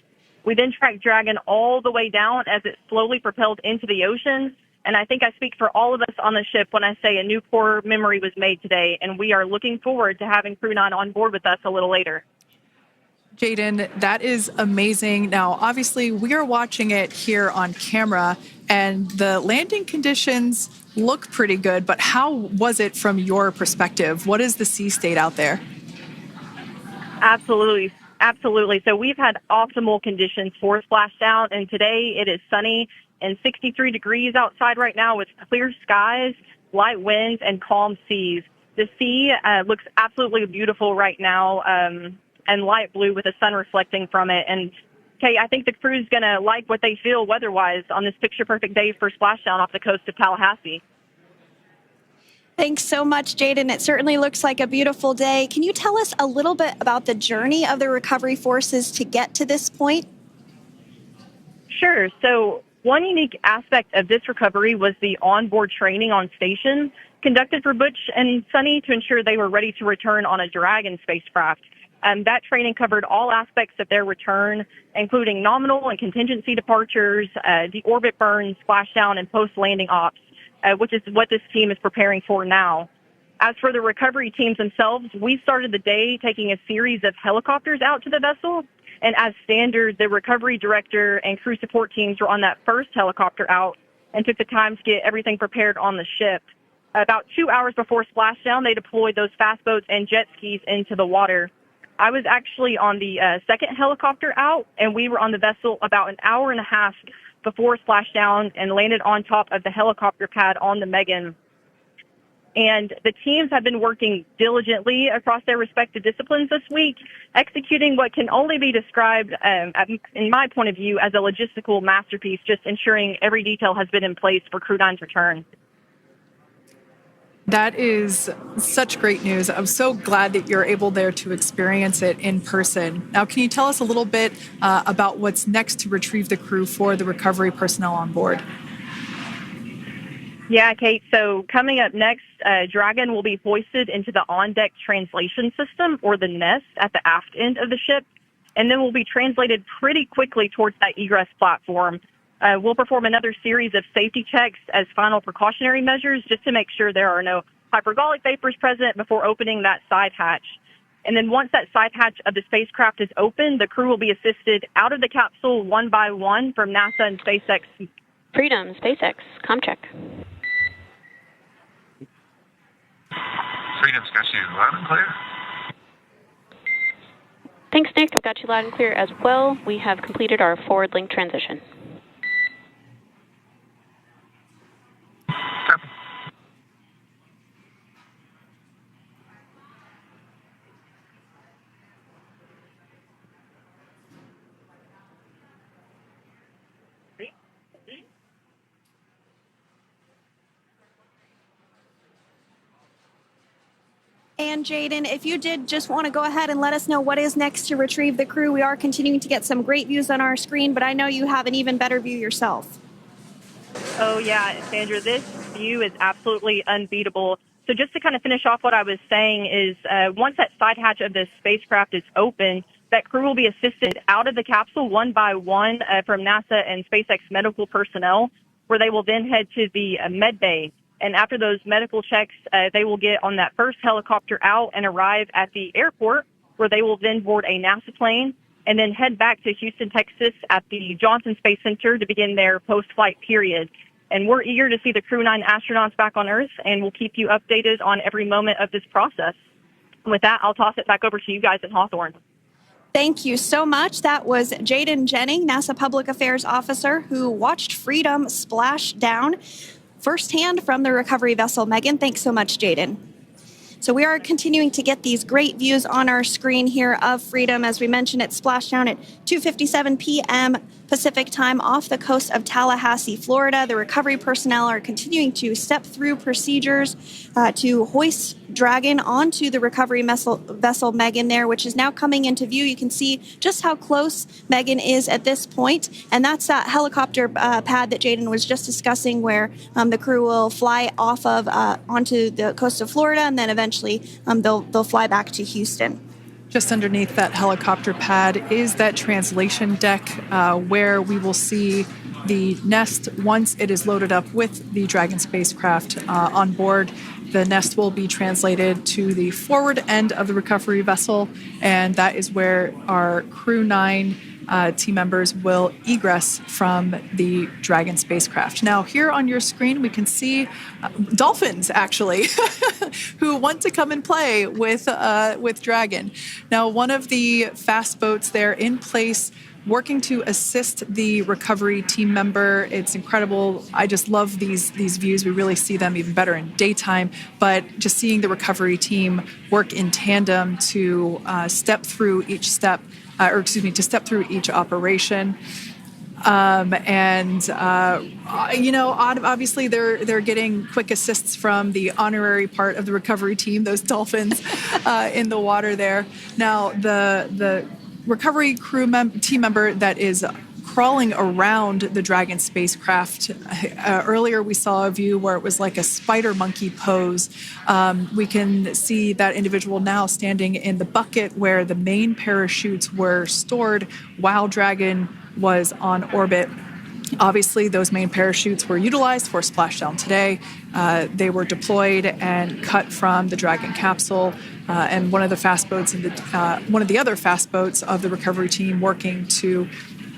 We then tracked Dragon all the way down as it slowly propelled into the ocean. And I think I speak for all of us on the ship when I say a new core memory was made today, and we are looking forward to having Crew 9 on board with us a little later. Jaden, that is amazing. Now, obviously, we are watching it here on camera, and the landing conditions look pretty good, but how was it from your perspective? What is the sea state out there? Absolutely. Absolutely. So we've had optimal conditions for splashdown, and today it is sunny and 63 degrees outside right now with clear skies, light winds, and calm seas. The sea looks absolutely beautiful right now, and light blue with the sun reflecting from it. And, Kay, I think the crew's going to like what they feel weather-wise on this picture-perfect day for splashdown off the coast of Tallahassee. Thanks so much, Jaden. It certainly looks like a beautiful day. Can you tell us a little bit about the journey of the recovery forces to get to this point? Sure. So one unique aspect of this recovery was the onboard training on station conducted for Butch and Suni to ensure they were ready to return on a Dragon spacecraft. That training covered all aspects of their return, including nominal and contingency departures, the orbit burn, splashdown, and post-landing ops, which is what this team is preparing for now. As for the recovery teams themselves, we started the day taking a series of helicopters out to the vessel. And as standard, the recovery director and crew support teams were on that first helicopter out and took the time to get everything prepared on the ship. About 2 hours before splashdown, they deployed those fast boats and jet skis into the water. I was actually on the second helicopter out, and we were on the vessel about an hour and a half before splashdown and landed on top of the helicopter pad on the Megan. And the teams have been working diligently across their respective disciplines this week, executing what can only be described, in my point of view, as a logistical masterpiece, just ensuring every detail has been in place for Crew 9's return. That is such great news. I'm so glad that you're able there to experience it in person. Now, can you tell us a little bit about what's next to retrieve the crew for the recovery personnel on board? Yeah, Kate. So coming up next, Dragon will be hoisted into the on-deck translation system, or the nest, at the aft end of the ship, and then will be translated pretty quickly towards that egress platform. We'll perform another series of safety checks as final precautionary measures just to make sure there are no hypergolic vapors present before opening that side hatch. And then once that side hatch of the spacecraft is open, the crew will be assisted out of the capsule one by one from NASA and SpaceX. Freedom, SpaceX, ComCheck. Freedom's got you loud and clear. Thanks, Nick. I've got you loud and clear as well. We have completed our forward link transition. Copy. And Jaden, if you did just want to go ahead and let us know what is next to retrieve the crew, we are continuing to get some great views on our screen, but I know you have an even better view yourself. Oh, yeah, Sandra, this view is absolutely unbeatable. So just to kind of finish off what I was saying is once that side hatch of the spacecraft is open, that crew will be assisted out of the capsule one by one from NASA and SpaceX medical personnel, where they will then head to the med bay. And after those medical checks, they will get on that first helicopter out and arrive at the airport, where they will then board a NASA plane and then head back to Houston, Texas at the Johnson Space Center to begin their post-flight period. And we're eager to see the Crew 9 astronauts back on Earth, and we'll keep you updated on every moment of this process. And with that, I'll toss it back over to you guys in Hawthorne. Thank you so much. That was Jaden Jennings, NASA Public Affairs Officer, who watched Freedom splash down firsthand from the recovery vessel. Megan, thanks so much, Jaden. So we are continuing to get these great views on our screen here of Freedom. As we mentioned, it splashed down at 2:57 p.m. Pacific time off the coast of Tallahassee, Florida. The recovery personnel are continuing to step through procedures to hoist Dragon onto the recovery vessel Megan there, which is now coming into view. You can see just how close Megan is at this point, and that's that helicopter pad that Jaden was just discussing, where the crew will fly off of onto the coast of Florida, and then eventually they'll fly back to Houston. Just underneath that helicopter pad is that translation deck where we will see the nest once it is loaded up with the Dragon spacecraft on board. The nest will be translated to the forward end of the recovery vessel, and that is where our Crew 9 team members will egress from the Dragon spacecraft. Now, here on your screen, we can see dolphins, actually, who want to come and play with Dragon. Now, one of the fast boats there in place, working to assist the recovery team member. It's incredible. I just love these views. We really see them even better in daytime, but just seeing the recovery team work in tandem to step through each step, to step through each operation. Obviously they're getting quick assists from the honorary part of the recovery team, those dolphins in the water there. Now, the recovery team member that is crawling around the Dragon spacecraft. Earlier, we saw a view where it was like a spider monkey pose. We can see that individual now standing in the bucket where the main parachutes were stored while Dragon was on orbit. Obviously, those main parachutes were utilized for splashdown today. They were deployed and cut from the Dragon capsule, and one of the other fast boats of the recovery team working to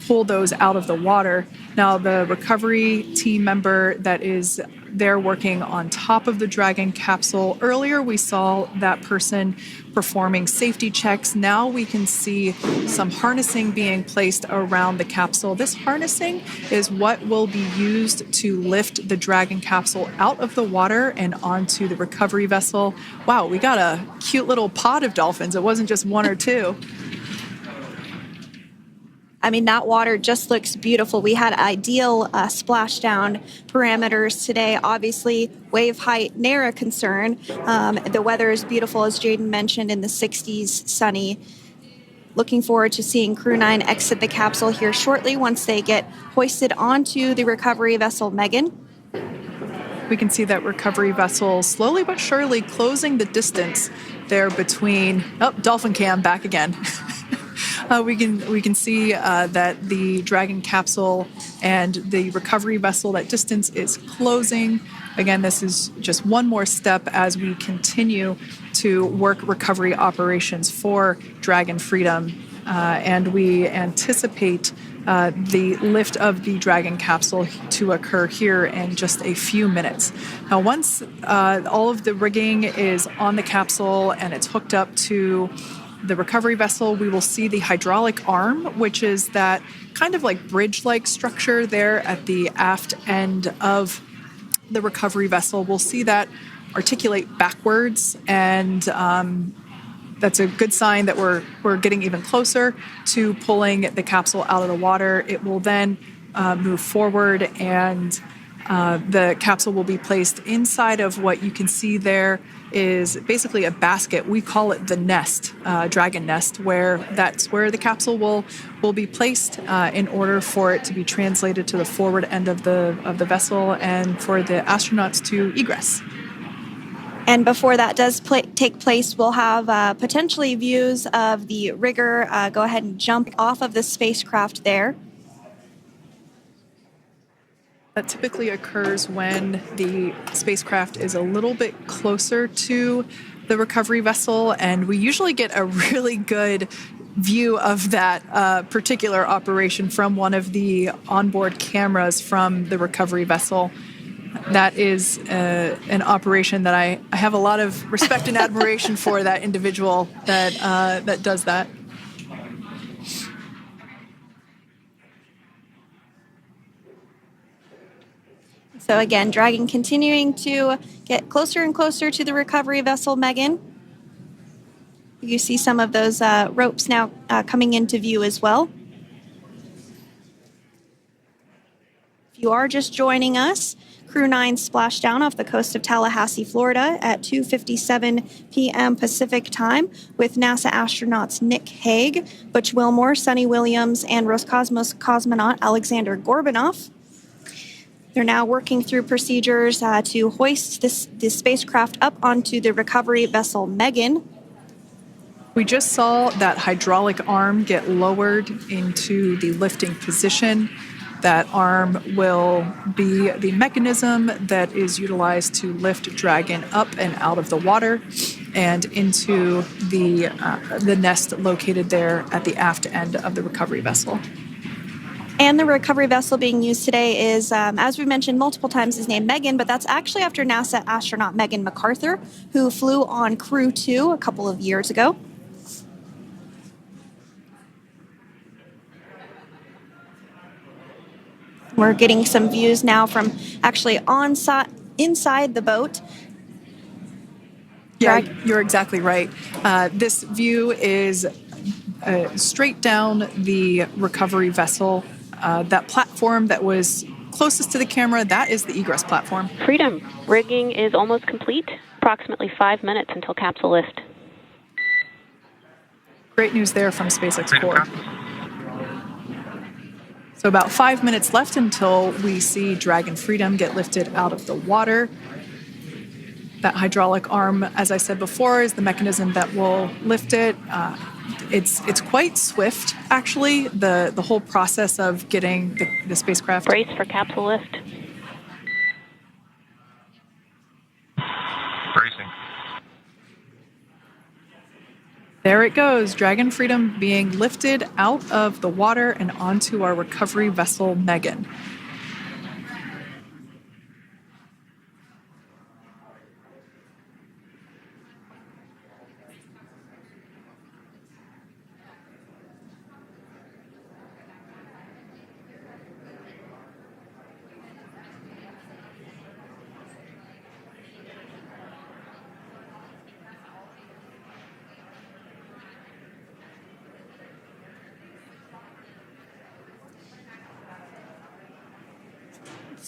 pull those out of the water. Now, the recovery team member that is there working on top of the Dragon capsule. Earlier, we saw that person performing safety checks. Now we can see some harnessing being placed around the capsule. This harnessing is what will be used to lift the Dragon capsule out of the water and onto the recovery vessel. Wow, we got a cute little pod of dolphins. It wasn't just one or two. I mean, that water just looks beautiful. We had ideal splashdown parameters today. Obviously, wave height, ne'er a concern. The weather is beautiful, as Jaden mentioned, in the 60s, sunny. Looking forward to seeing Crew 9 exit the capsule here shortly once they get hoisted onto the recovery vessel Megan. We can see that recovery vessel slowly but surely closing the distance there between, dolphin cam back again. We can see that the Dragon capsule and the recovery vessel, that distance is closing. Again, this is just one more step as we continue to work recovery operations for Dragon Freedom, and we anticipate the lift of the Dragon capsule to occur here in just a few minutes. Now, once all of the rigging is on the capsule and it's hooked up to the recovery vessel, we will see the hydraulic arm, which is that kind of like bridge-like structure there at the aft end of the recovery vessel. We'll see that articulate backwards, and that's a good sign that we're getting even closer to pulling the capsule out of the water. It will then move forward, and the capsule will be placed inside of what you can see there is basically a basket. We call it the nest, Dragon nest, where that's where the capsule will be placed in order for it to be translated to the forward end of the vessel and for the astronauts to egress. And before that does take place, we'll have potentially views of the rigger go ahead and jump off of the spacecraft there. That typically occurs when the spacecraft is a little bit closer to the recovery vessel, and we usually get a really good view of that particular operation from one of the onboard cameras from the recovery vessel. That is an operation that I have a lot of respect and admiration for, that individual that does that. So again, Dragon continuing to get closer and closer to the recovery vessel Megan. You see some of those ropes now coming into view as well. If you are just joining us, Crew 9 Splashdown off the coast of Tallahassee, Florida at 2:57 p.m. Pacific time with NASA astronauts Nick Hague, Butch Wilmore, Suni Williams, and Roscosmos cosmonaut Aleksandr Gorbunov. They're now working through procedures to hoist this spacecraft up onto the recovery vessel Megan. We just saw that hydraulic arm get lowered into the lifting position. That arm will be the mechanism that is utilized to lift Dragon up and out of the water and into the nest located there at the aft end of the recovery vessel. And the recovery vessel being used today is, as we mentioned multiple times, is named Megan, but that's actually after NASA astronaut Megan McArthur, who flew on Crew 2 a couple of years ago. We're getting some views now from actually inside the boat. Yeah, you're exactly right. This view is straight down the recovery vessel. That platform that was closest to the camera, that is the egress platform. Freedom, rigging is almost complete. Approximately 5 minutes until capsule lift. Great news there from SpaceX Core. So about 5 minutes left until we see Dragon Freedom get lifted out of the water. That hydraulic arm, as I said before, is the mechanism that will lift it. It's quite swift, actually, the whole process of getting the spacecraft. Brace for capsule lift. Bracing. There it goes, Dragon Freedom being lifted out of the water and onto our recovery vessel, Megan.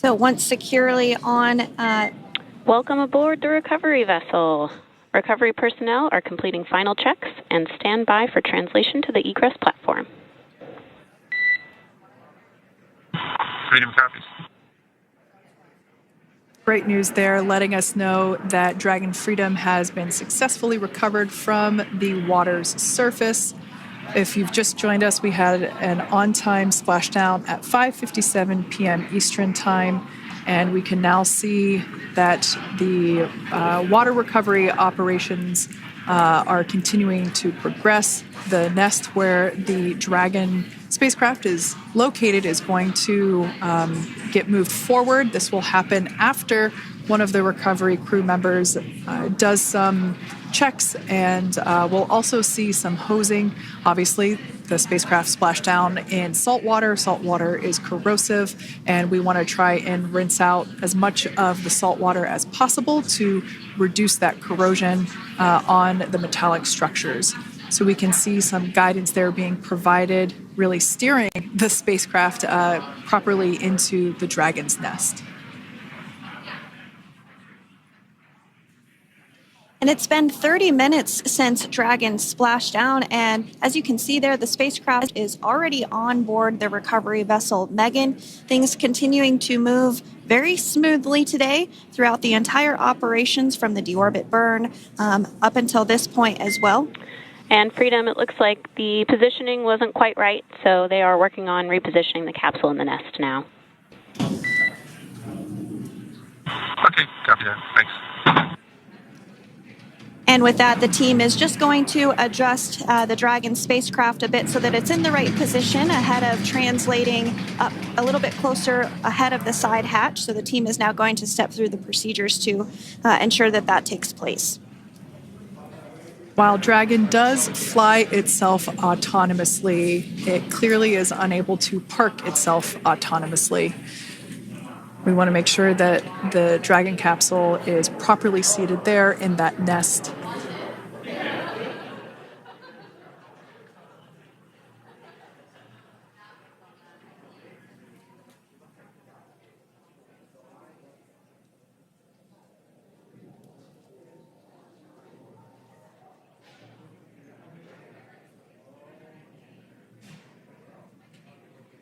So once securely on... Welcome aboard the recovery vessel. Recovery personnel are completing final checks and stand by for translation to the egress platform. Freedom copies. Great news there, letting us know that Dragon Freedom has been successfully recovered from the water's surface. If you've just joined us, we had an on-time splashdown at 5:57 p.m. Eastern Time, and we can now see that the water recovery operations are continuing to progress. The nest where the Dragon spacecraft is located is going to get moved forward. This will happen after one of the recovery crew members does some checks, and we'll also see some hosing. Obviously, the spacecraft splashed down in salt water. Salt water is corrosive, and we want to try and rinse out as much of the salt water as possible to reduce that corrosion on the metallic structures. So we can see some guidance there being provided, really steering the spacecraft properly into the Dragon's nest. And it's been 30 minutes since Dragon splashed down, and as you can see there, the spacecraft is already on board the recovery vessel Megan. Things continuing to move very smoothly today throughout the entire operations from the deorbit burn up until this point as well. And Freedom, it looks like the positioning wasn't quite right, so they are working on repositioning the capsule in the nest now. Okay, copy that. Thanks. And with that, the team is just going to adjust the Dragon spacecraft a bit so that it's in the right position ahead of translating up a little bit closer ahead of the side hatch. So the team is now going to step through the procedures to ensure that that takes place. While Dragon does fly itself autonomously, it clearly is unable to park itself autonomously. We want to make sure that the Dragon capsule is properly seated there in that nest.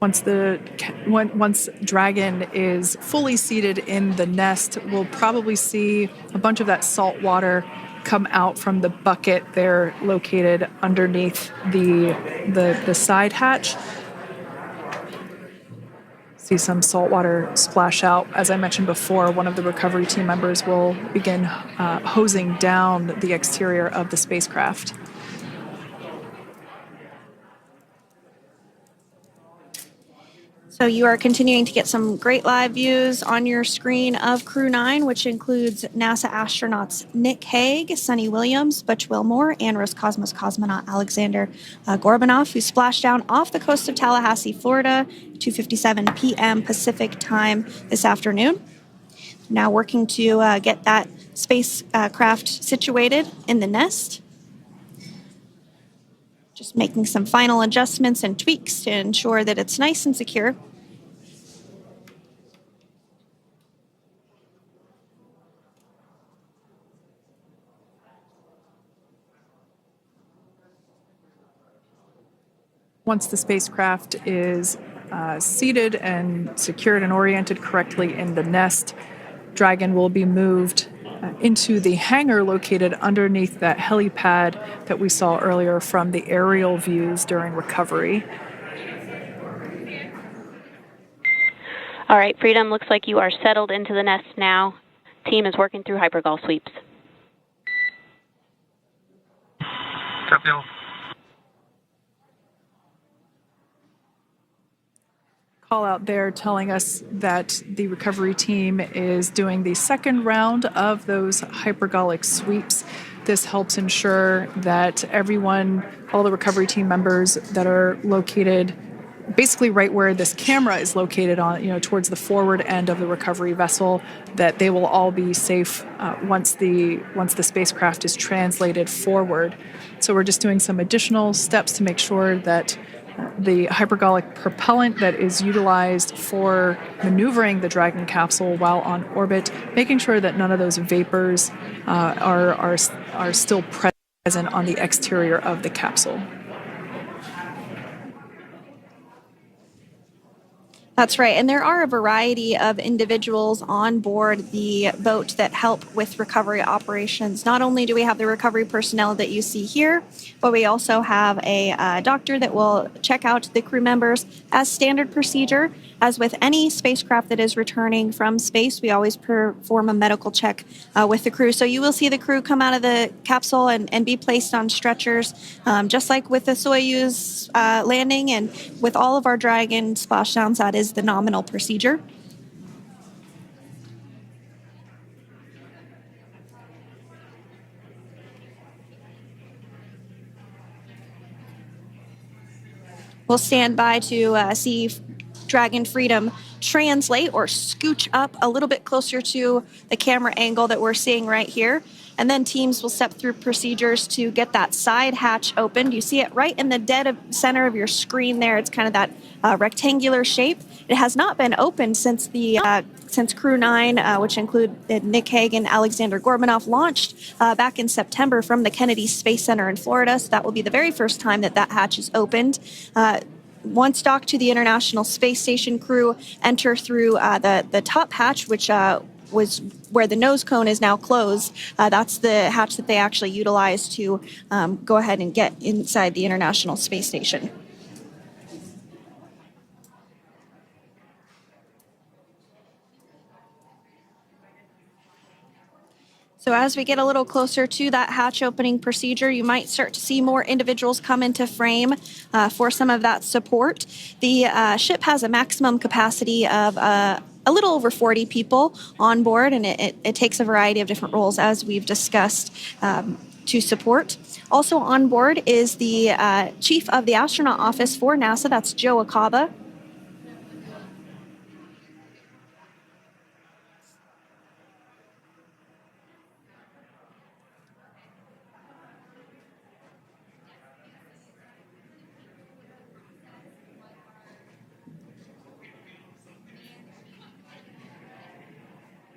Once Dragon is fully seated in the nest, we'll probably see a bunch of that salt water come out from the bucket there located underneath the side hatch. See some salt water splash out. As I mentioned before, one of the recovery team members will begin hosing down the exterior of the spacecraft. So you are continuing to get some great live views on your screen of Crew 9, which includes NASA astronauts Nick Hague, Suni Williams, Butch Wilmore, and Roscosmos cosmonaut Aleksandr Gorbunov, who splashed down off the coast of Tallahassee, Florida, 2:57 p.m. Pacific time this afternoon. Now working to get that spacecraft situated in the nest. Just making some final adjustments and tweaks to ensure that it's nice and secure. Once the spacecraft is seated and secured and oriented correctly in the nest, Dragon will be moved into the hangar located underneath that helipad that we saw earlier from the aerial views during recovery. All right, Freedom, looks like you are settled into the nest now. Team is working through hypergol sweeps. Copy all. Call out there telling us that the recovery team is doing the second round of those hypergolic sweeps. This helps ensure that everyone, all the recovery team members that are located basically right where this camera is located on, towards the forward end of the recovery vessel, that they will all be safe once the spacecraft is translated forward. So we're just doing some additional steps to make sure that the hypergolic propellant that is utilized for maneuvering the Dragon capsule while on orbit, making sure that none of those vapors are still present on the exterior of the capsule. That's right. And there are a variety of individuals on board the boat that help with recovery operations. Not only do we have the recovery personnel that you see here, but we also have a doctor that will check out the crew members as standard procedure. As with any spacecraft that is returning from space, we always perform a medical check with the crew. So you will see the crew come out of the capsule and be placed on stretchers, just like with the Soyuz landing and with all of our Dragon splashdowns, that is the nominal procedure. We'll stand by to see Dragon Freedom translate or scooch up a little bit closer to the camera angle that we're seeing right here. And then teams will step through procedures to get that side hatch opened. You see it right in the dead center of your screen there. It's kind of that rectangular shape. It has not been opened since Crew 9, which include Nick Hague and Aleksandr Gorbunov, launched back in September from the Kennedy Space Center in Florida. So that will be the very first time that hatch is opened. Once docked to the International Space Station, crew enter through the top hatch, which was where the nose cone is now closed. That's the hatch that they actually utilize to go ahead and get inside the International Space Station. So as we get a little closer to that hatch opening procedure, you might start to see more individuals come into frame for some of that support. The ship has a maximum capacity of a little over 40 people on board, and it takes a variety of different roles, as we've discussed, to support. Also on board is the chief of the astronaut office for NASA, that's Joe Acaba.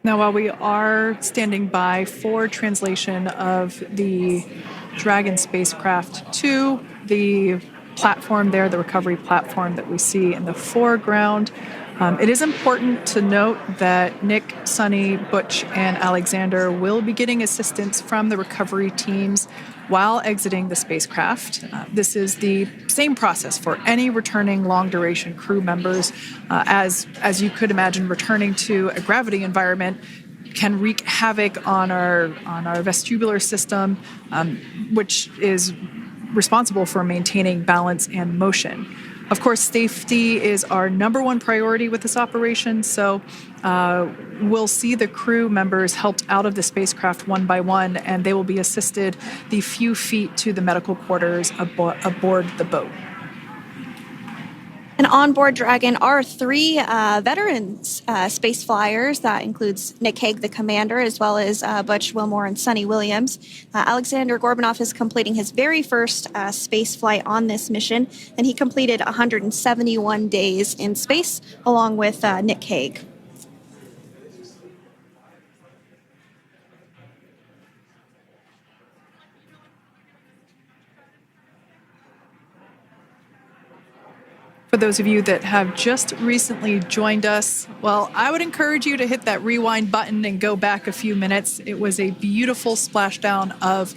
Now, while we are standing by for translation of the Dragon spacecraft to the platform there, the recovery platform that we see in the foreground, it is important to note that Nick, Suni, Butch, and Aleksandr will be getting assistance from the recovery teams while exiting the spacecraft. This is the same process for any returning long-duration crew members. As you could imagine, returning to a gravity environment can wreak havoc on our vestibular system, which is responsible for maintaining balance and motion. Of course, safety is our number one priority with this operation, so we'll see the crew members helped out of the spacecraft one by one, and they will be assisted the few feet to the medical quarters aboard the boat. And on board Dragon are three veterans space flyers. That includes Nick Hague, the commander, as well as Butch Wilmore and Suni Williams. Aleksandr Gorbunov is completing his very first space flight on this mission, and he completed 171 days in space along with Nick Hague. For those of you that have just recently joined us, well, I would encourage you to hit that rewind button and go back a few minutes. It was a beautiful splashdown of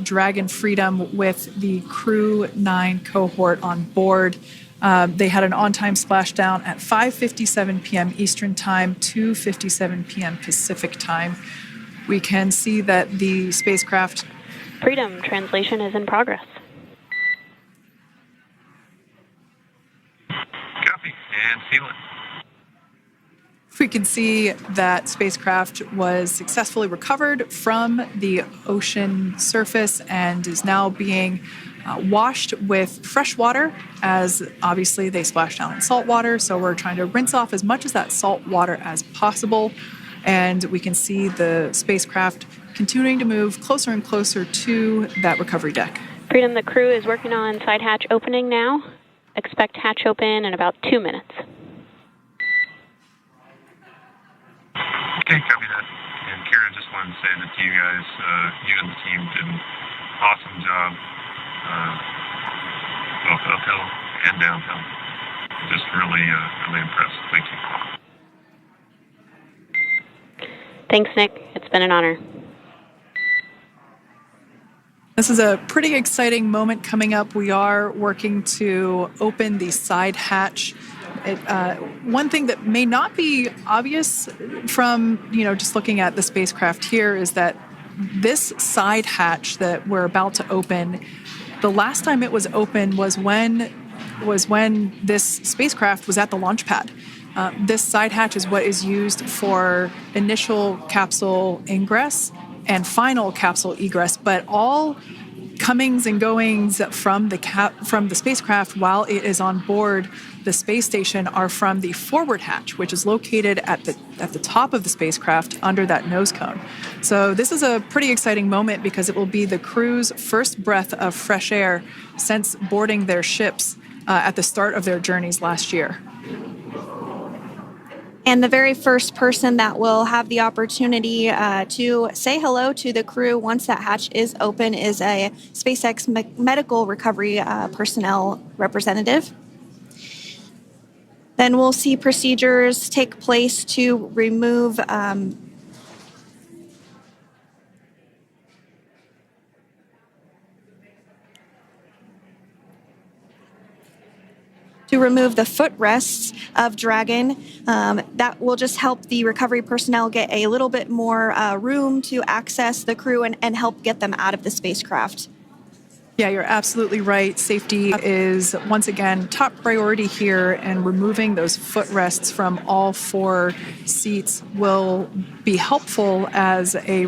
Dragon Freedom with the Crew 9 cohort on board. They had an on-time splashdown at 5:57 p.m. Eastern Time, 2:57 p.m. Pacific Time. We can see that the spacecraft... Freedom translation is in progress. Copy, and seal it. We can see that spacecraft was successfully recovered from the ocean surface and is now being washed with fresh water, as obviously they splashed down in salt water. So we're trying to rinse off as much of that salt water as possible. And we can see the spacecraft continuing to move closer and closer to that recovery deck. Freedom, the crew is working on side hatch opening now. expect hatch open in about 2 minutes. Okay, copy that. And Kira, just wanted to say that to you guys, you and the team did an awesome job, both uphill and downhill. Just really, really impressed. Thank you. Thanks, Nick. It's been an honor. This is a pretty exciting moment coming up. We are working to open the side hatch. One thing that may not be obvious from, just looking at the spacecraft here is that this side hatch that we're about to open, the last time it was open was when this spacecraft was at the launch pad. This side hatch is what is used for initial capsule ingress and final capsule egress, but all comings and goings from the spacecraft while it is on board the space station are from the forward hatch, which is located at the top of the spacecraft under that nose cone. So this is a pretty exciting moment because it will be the crew's first breath of fresh air since boarding their ships at the start of their journeys last year. And the very first person that will have the opportunity to say hello to the crew once that hatch is open is a SpaceX medical recovery personnel representative. Then we'll see procedures take place to remove the footrests of Dragon. That will just help the recovery personnel get a little bit more room to access the crew and help get them out of the spacecraft. Yeah, you're absolutely right. Safety is, once again, top priority here, and removing those footrests from all 4 seats will be helpful as a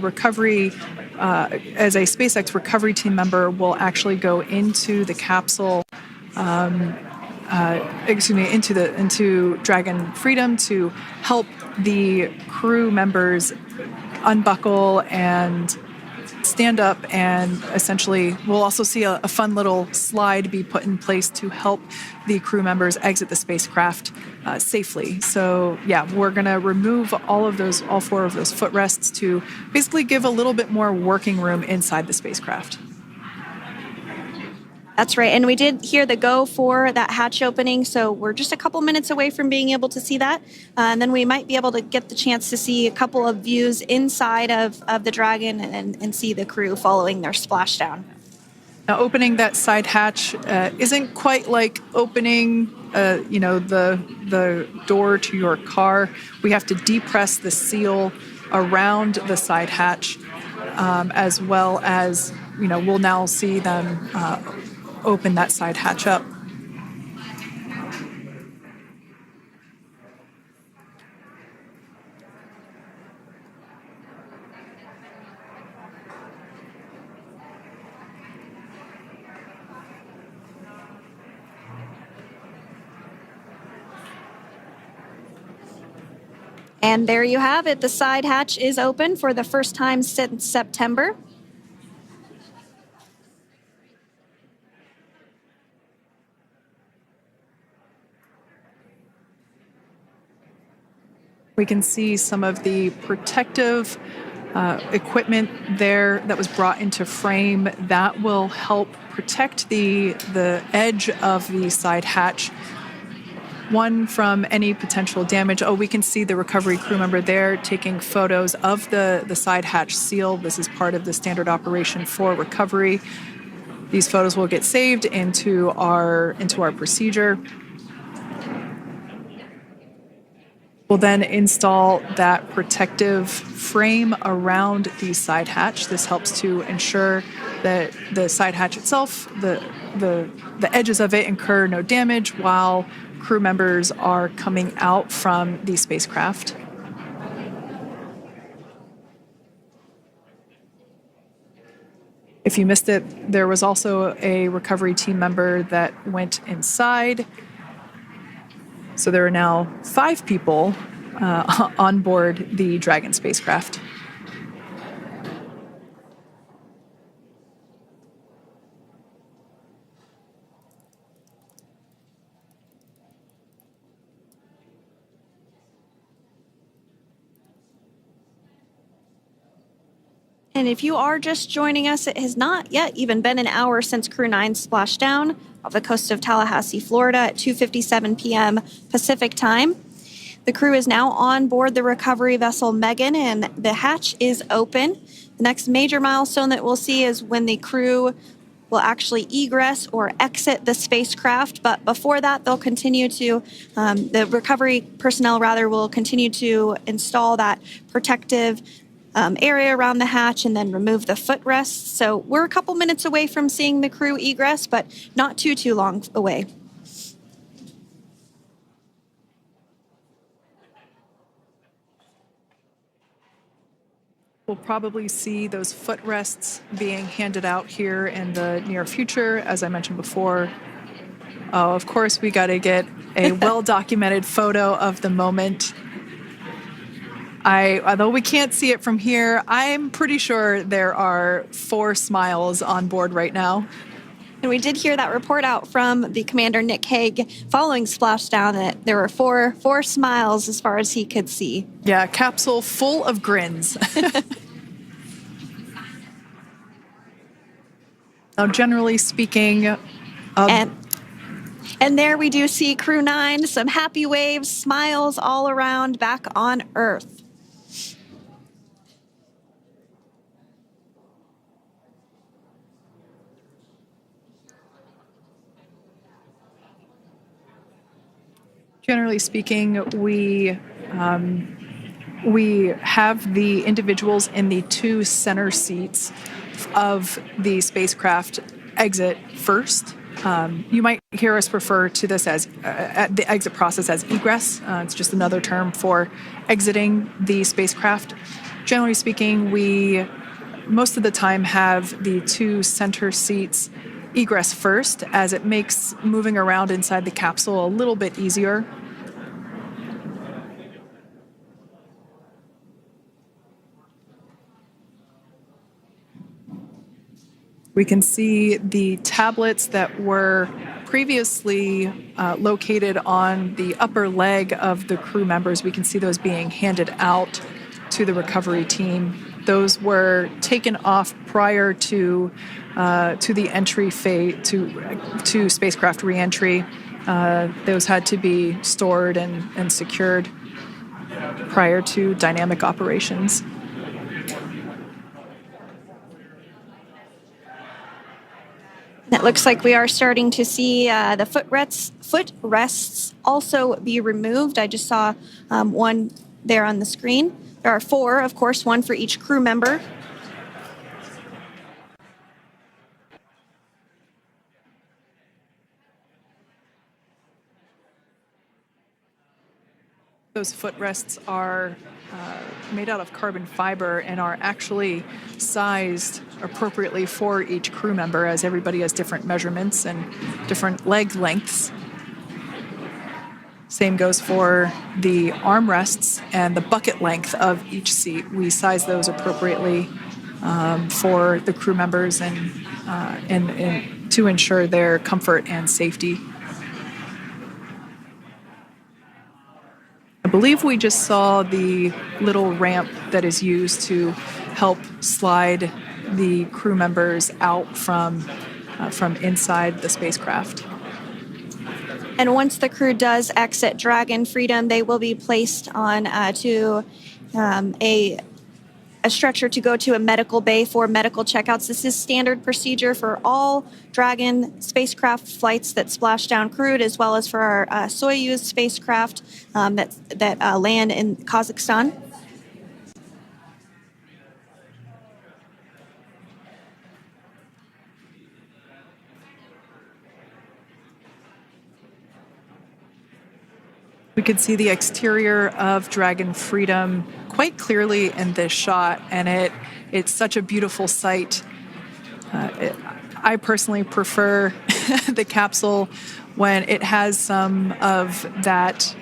SpaceX recovery team member will actually go into the capsule into Dragon Freedom to help the crew members unbuckle and stand up, and essentially we'll also see a fun little slide be put in place to help the crew members exit the spacecraft safely. So yeah, we're going to remove all 4 of those footrests to basically give a little bit more working room inside the spacecraft. That's right. And we did hear the go for that hatch opening, so we're just a couple minutes away from being able to see that. And then we might be able to get the chance to see a couple of views inside of the Dragon and see the crew following their splashdown. Now, opening that side hatch isn't quite like opening, the door to your car. We have to depress the seal around the side hatch, as well as, we'll now see them open that side hatch up. And there you have it. The side hatch is open for the first time since September. We can see some of the protective equipment there that was brought into frame that will help protect the edge of the side hatch, one from any potential damage. Oh, we can see the recovery crew member there taking photos of the side hatch seal. This is part of the standard operation for recovery. These photos will get saved into our procedure. We'll then install that protective frame around the side hatch. This helps to ensure that the side hatch itself, the edges of it incur no damage while crew members are coming out from the spacecraft. If you missed it, there was also a recovery team member that went inside. So there are now 5 people on board the Dragon spacecraft. And if you are just joining us, it has not yet even been an hour since Crew 9 splashed down off the coast of Tallahassee, Florida at 2:57 p.m. Pacific time. The crew is now on board the recovery vessel Megan, and the hatch is open. The next major milestone that we'll see is when the crew will actually egress or exit the spacecraft. But before that, they'll continue to, the recovery personnel rather, will continue to install that protective area around the hatch and then remove the footrests. So we're a couple minutes away from seeing the crew egress, but not too long away. We'll probably see those footrests being handed out here in the near future, as I mentioned before. Oh, of course, we got to get a well-documented photo of the moment. Although we can't see it from here, I'm pretty sure there are 4 smiles on board right now. And we did hear that report out from the commander, Nick Hague, following Splashdown, that there were four smiles as far as he could see. Yeah, capsule full of grins. Now, generally speaking... And there we do see Crew 9, some happy waves, smiles all around back on Earth. Generally speaking, we have the individuals in the 2 center seats of the spacecraft exit first. You might hear us refer to this as the exit process as egress. It's just another term for exiting the spacecraft. Generally speaking, we most of the time have the 2 center seats egress first, as it makes moving around inside the capsule a little bit easier. We can see the tablets that were previously located on the upper leg of the crew members. We can see those being handed out to the recovery team. Those were taken off prior to the entry phase, to spacecraft reentry. Those had to be stored and secured prior to dynamic operations. It looks like we are starting to see the footrests also be removed. I just saw one there on the screen. There are 4, of course, 1 for each crew member. Those footrests are made out of carbon fiber and are actually sized appropriately for each crew member, as everybody has different measurements and different leg lengths. Same goes for the armrests and the bucket length of each seat. We size those appropriately for the crew members and to ensure their comfort and safety. I believe we just saw the little ramp that is used to help slide the crew members out from inside the spacecraft. And once the crew does exit Dragon Freedom, they will be placed on to a stretcher to go to a medical bay for medical checkouts. This is standard procedure for all Dragon spacecraft flights that Splashdown crewed, as well as for our Soyuz spacecraft that land in Kazakhstan. We could see the exterior of Dragon Freedom quite clearly in this shot, and it's such a beautiful sight. I personally prefer the capsule when it has some of that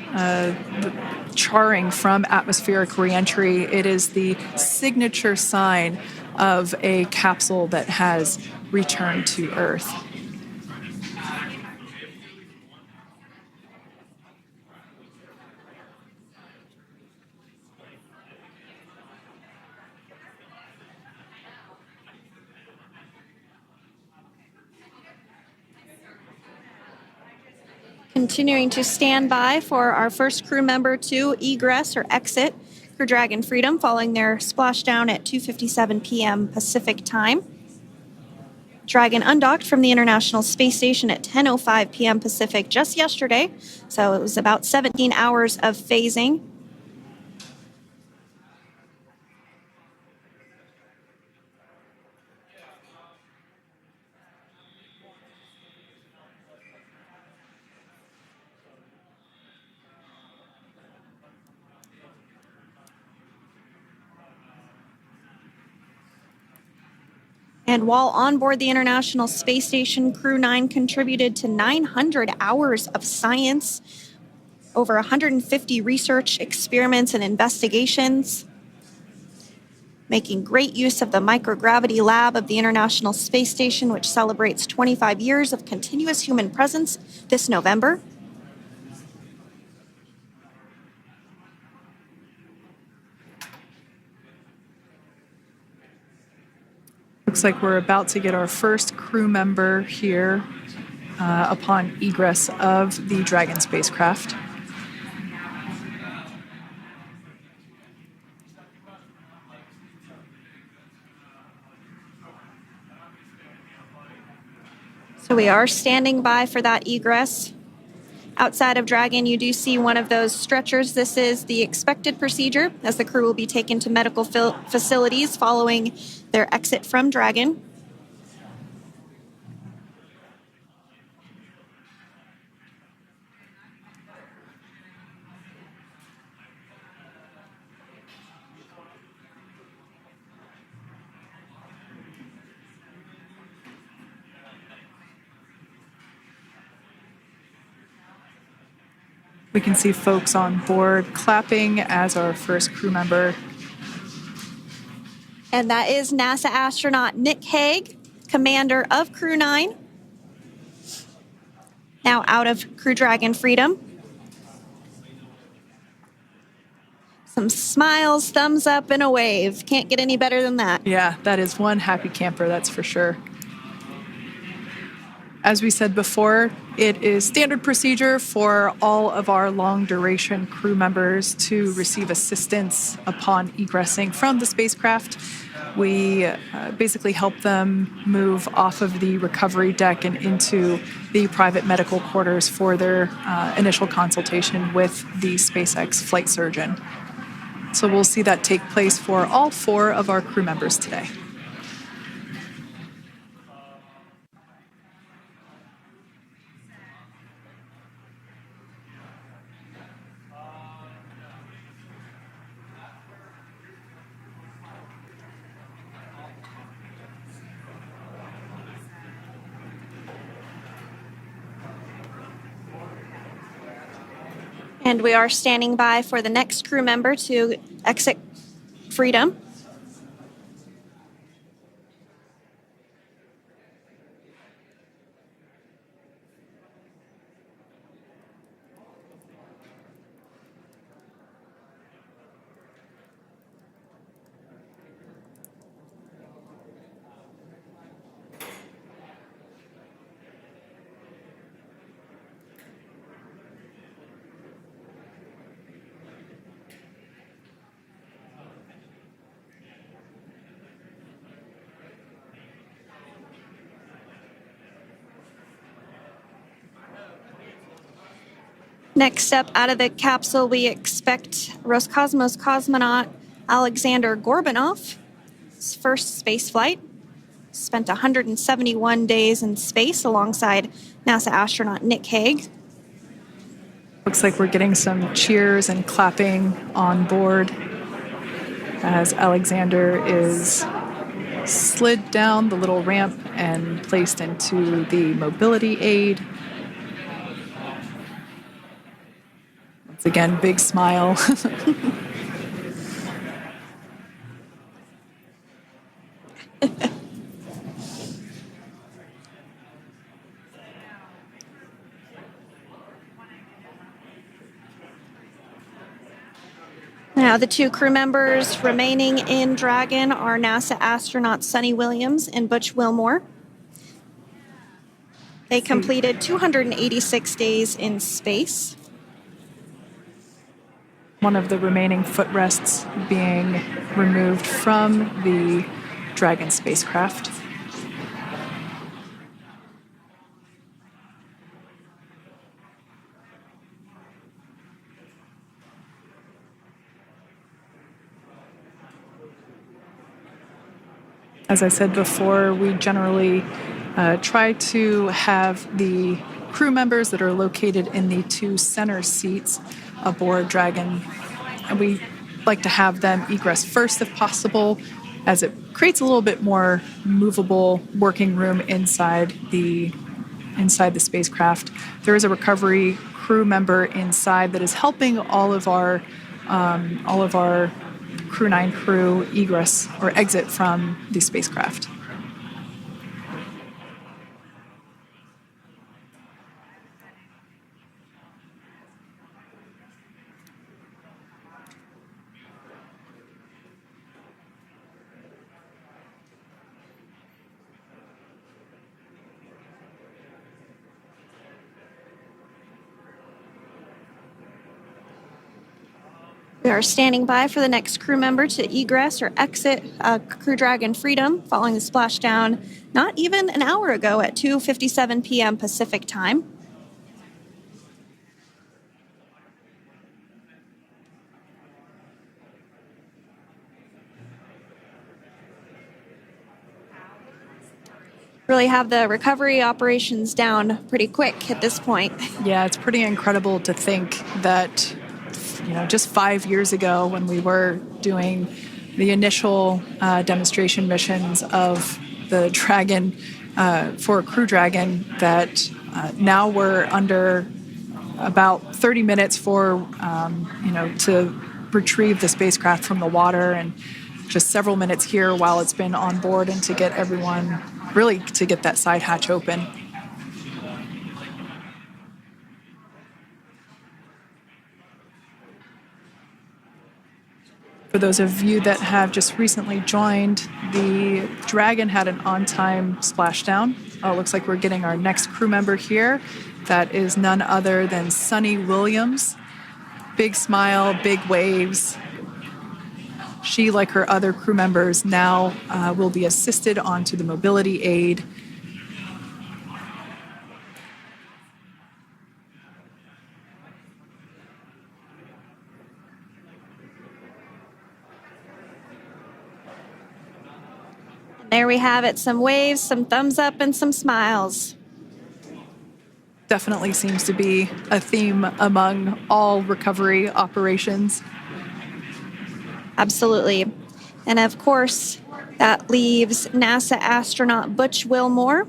charring from atmospheric reentry. It is the signature sign of a capsule that has returned to Earth. Continuing to stand by for our first crew member to egress or exit Crew Dragon Freedom following their splashdown at 2:57 p.m. Pacific time. Dragon undocked from the International Space Station at 10:05 p.m. Pacific just yesterday, so it was about 17 hours of phasing. And while on board the International Space Station, Crew 9 contributed to 900 hours of science, over 150 research experiments and investigations, making great use of the microgravity lab of the International Space Station, which celebrates 25 years of continuous human presence this November. Looks like we're about to get our first crew member here upon egress of the Dragon spacecraft. So we are standing by for that egress. Outside of Dragon, you do see one of those stretchers. This is the expected procedure as the crew will be taken to medical facilities following their exit from Dragon. We can see folks on board clapping as our first crew member. And that is NASA astronaut Nick Hague, commander of Crew 9, now out of Crew Dragon Freedom. Some smiles, thumbs up, and a wave. Can't get any better than that. Yeah, that is one happy camper, that's for sure. As we said before, it is standard procedure for all of our long-duration crew members to receive assistance upon egressing from the spacecraft. We basically help them move off of the recovery deck and into the private medical quarters for their initial consultation with the SpaceX flight surgeon. So we'll see that take place for all 4 of our crew members today. And we are standing by for the next crew member to exit Freedom. Next up out of the capsule, we expect Roscosmos cosmonaut Aleksandr Gorbunov. His first space flight. Spent 171 days in space alongside NASA astronaut Nick Hague. Looks like we're getting some cheers and clapping on board as Aleksandr is slid down the little ramp and placed into the mobility aid. Once again, big smile. Now, the 2 crew members remaining in Dragon are NASA astronauts Suni Williams and Butch Wilmore. They completed 286 days in space. One of the remaining footrests being removed from the Dragon spacecraft. As I said before, we generally try to have the crew members that are located in the two center seats aboard Dragon, and we like to have them egress first if possible, as it creates a little bit more movable working room inside the spacecraft. There is a recovery crew member inside that is helping all of our Crew 9 crew egress or exit from the spacecraft. We are standing by for the next crew member to egress or exit Crew Dragon Freedom following the splashdown not even an hour ago at 2:57 p.m. Pacific time. Really have the recovery operations down pretty quick at this point. Yeah, it's pretty incredible to think that, just 5 years ago when we were doing the initial demonstration missions of the Dragon for Crew Dragon, that now we're under about 30 minutes for, to retrieve the spacecraft from the water, and just several minutes here while it's been on board and to get everyone, really to get that side hatch open. For those of you that have just recently joined, the Dragon had an on-time splashdown. It looks like we're getting our next crew member here. That is none other than Suni Williams. Big smile, big waves. She, like her other crew members, now will be assisted onto the mobility aid. There we have it, some waves, some thumbs up, and some smiles. Definitely seems to be a theme among all recovery operations. Absolutely. And of course, that leaves NASA astronaut Butch Wilmore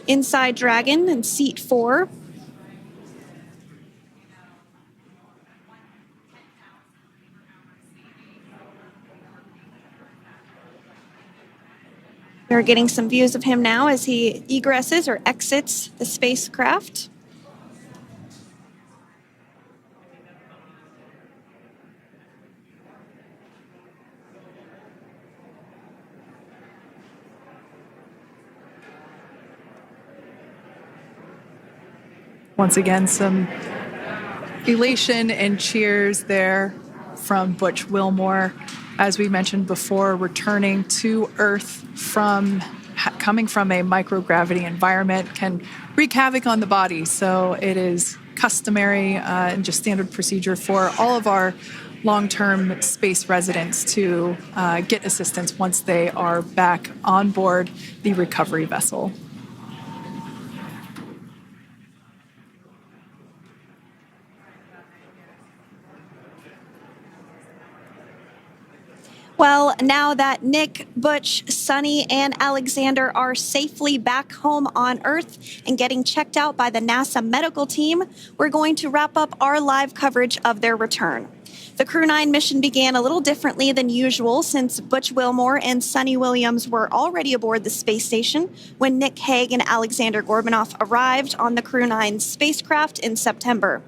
inside Dragon in seat 4. We're getting some views of him now as he egresses or exits the spacecraft. Once again, some elation and cheers there from Butch Wilmore. As we mentioned before, returning to Earth coming from a microgravity environment can wreak havoc on the body. So it is customary and just standard procedure for all of our long-term space residents to get assistance once they are back on board the recovery vessel. Well, now that Nick, Butch, Suni, and Aleksandr are safely back home on Earth and getting checked out by the NASA medical team, we're going to wrap up our live coverage of their return. The Crew 9 mission began a little differently than usual since Butch Wilmore and Suni Williams were already aboard the space station when Nick Hague and Aleksandr Gorbunov arrived on the Crew 9 spacecraft in September.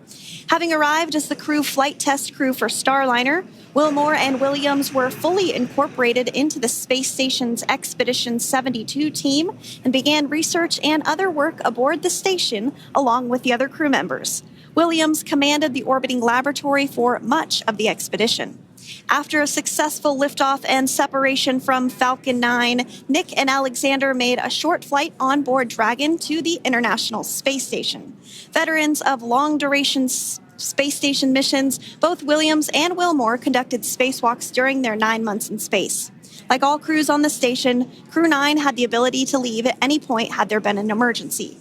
Having arrived as the crew flight test crew for Starliner, Wilmore and Williams were fully incorporated into the space station's Expedition 72 team and began research and other work aboard the station along with the other crew members. Williams commanded the orbiting laboratory for much of the expedition. After a successful liftoff and separation from Falcon 9, Nick and Aleksandr made a short flight on board Dragon to the International Space Station. Veterans of long-duration space station missions, both Williams and Wilmore conducted spacewalks during their 9 months in space. Like all crews on the station, Crew 9 had the ability to leave at any point had there been an emergency.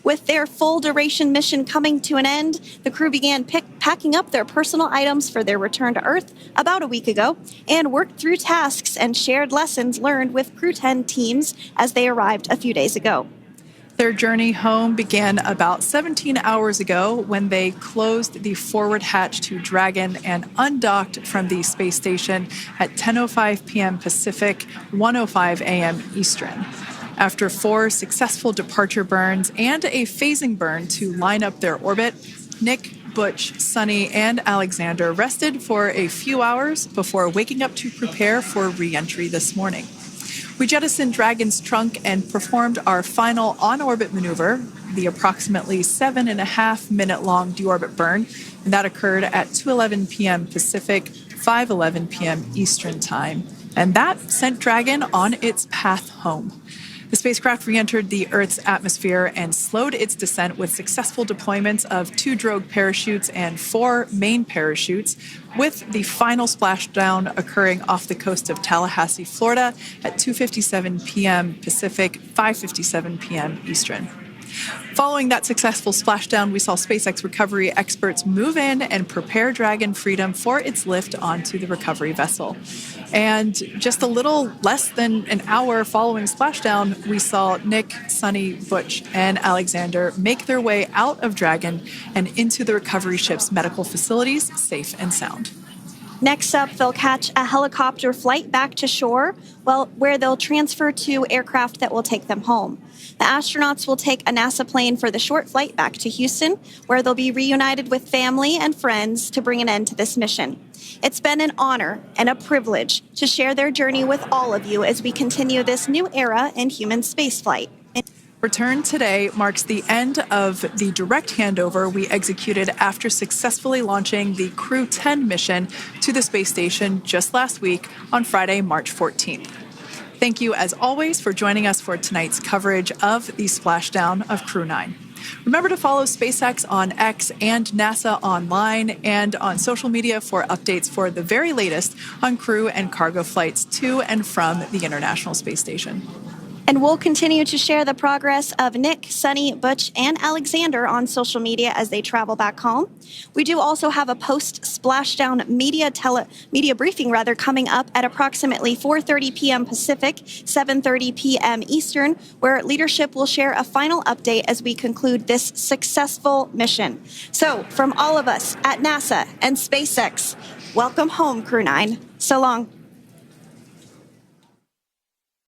With their full-duration mission coming to an end, the crew began packing up their personal items for their return to Earth about a week ago and worked through tasks and shared lessons learned with Crew 10 teams as they arrived a few days ago. Their journey home began about 17 hours ago when they closed the forward hatch to Dragon and undocked from the space station at 10:05 p.m. Pacific, 1:05 a.m. Eastern. After 4 successful departure burns and a phasing burn to line up their orbit, Nick, Butch, Suni, and Aleksandr rested for a few hours before waking up to prepare for re-entry this morning. We jettisoned Dragon's trunk and performed our final on-orbit maneuver, the approximately 7.5-minute-long deorbit burn, and that occurred at 2:11 p.m. Pacific, 5:11 p.m. Eastern Time. And that sent Dragon on its path home. The spacecraft re-entered the Earth's atmosphere and slowed its descent with successful deployments of 2 drogue parachutes and 4 main parachutes, with the final splashdown occurring off the coast of Tallahassee, Florida at 2:57 p.m. Pacific, 5:57 p.m. Eastern. Following that successful splashdown, we saw SpaceX recovery experts move in and prepare Dragon Freedom for its lift onto the recovery vessel. And just a little less than an hour following splashdown, we saw Nick, Suni, Butch, and Aleksandr make their way out of Dragon and into the recovery ship's medical facilities, safe and sound. Next up, they'll catch a helicopter flight back to shore, where they'll transfer to aircraft that will take them home. The astronauts will take a NASA plane for the short flight back to Houston, where they'll be reunited with family and friends to bring an end to this mission. It's been an honor and a privilege to share their journey with all of you as we continue this new era in human spaceflight. Return today marks the end of the direct handover we executed after successfully launching the Crew 10 mission to the space station just last week on Friday, March 14th. Thank you, as always, for joining us for tonight's coverage of the splashdown of Crew 9. Remember to follow SpaceX on X and NASA online and on social media for updates for the very latest on crew and cargo flights to and from the International Space Station. And we'll continue to share the progress of Nick, Suni, Butch, and Aleksandr on social media as they travel back home. We do also have a post-splashdown media briefing coming up at approximately 4:30 p.m. Pacific, 7:30 p.m. Eastern, where leadership will share a final update as we conclude this successful mission. So, from all of us at NASA and SpaceX, welcome home, Crew 9. So long.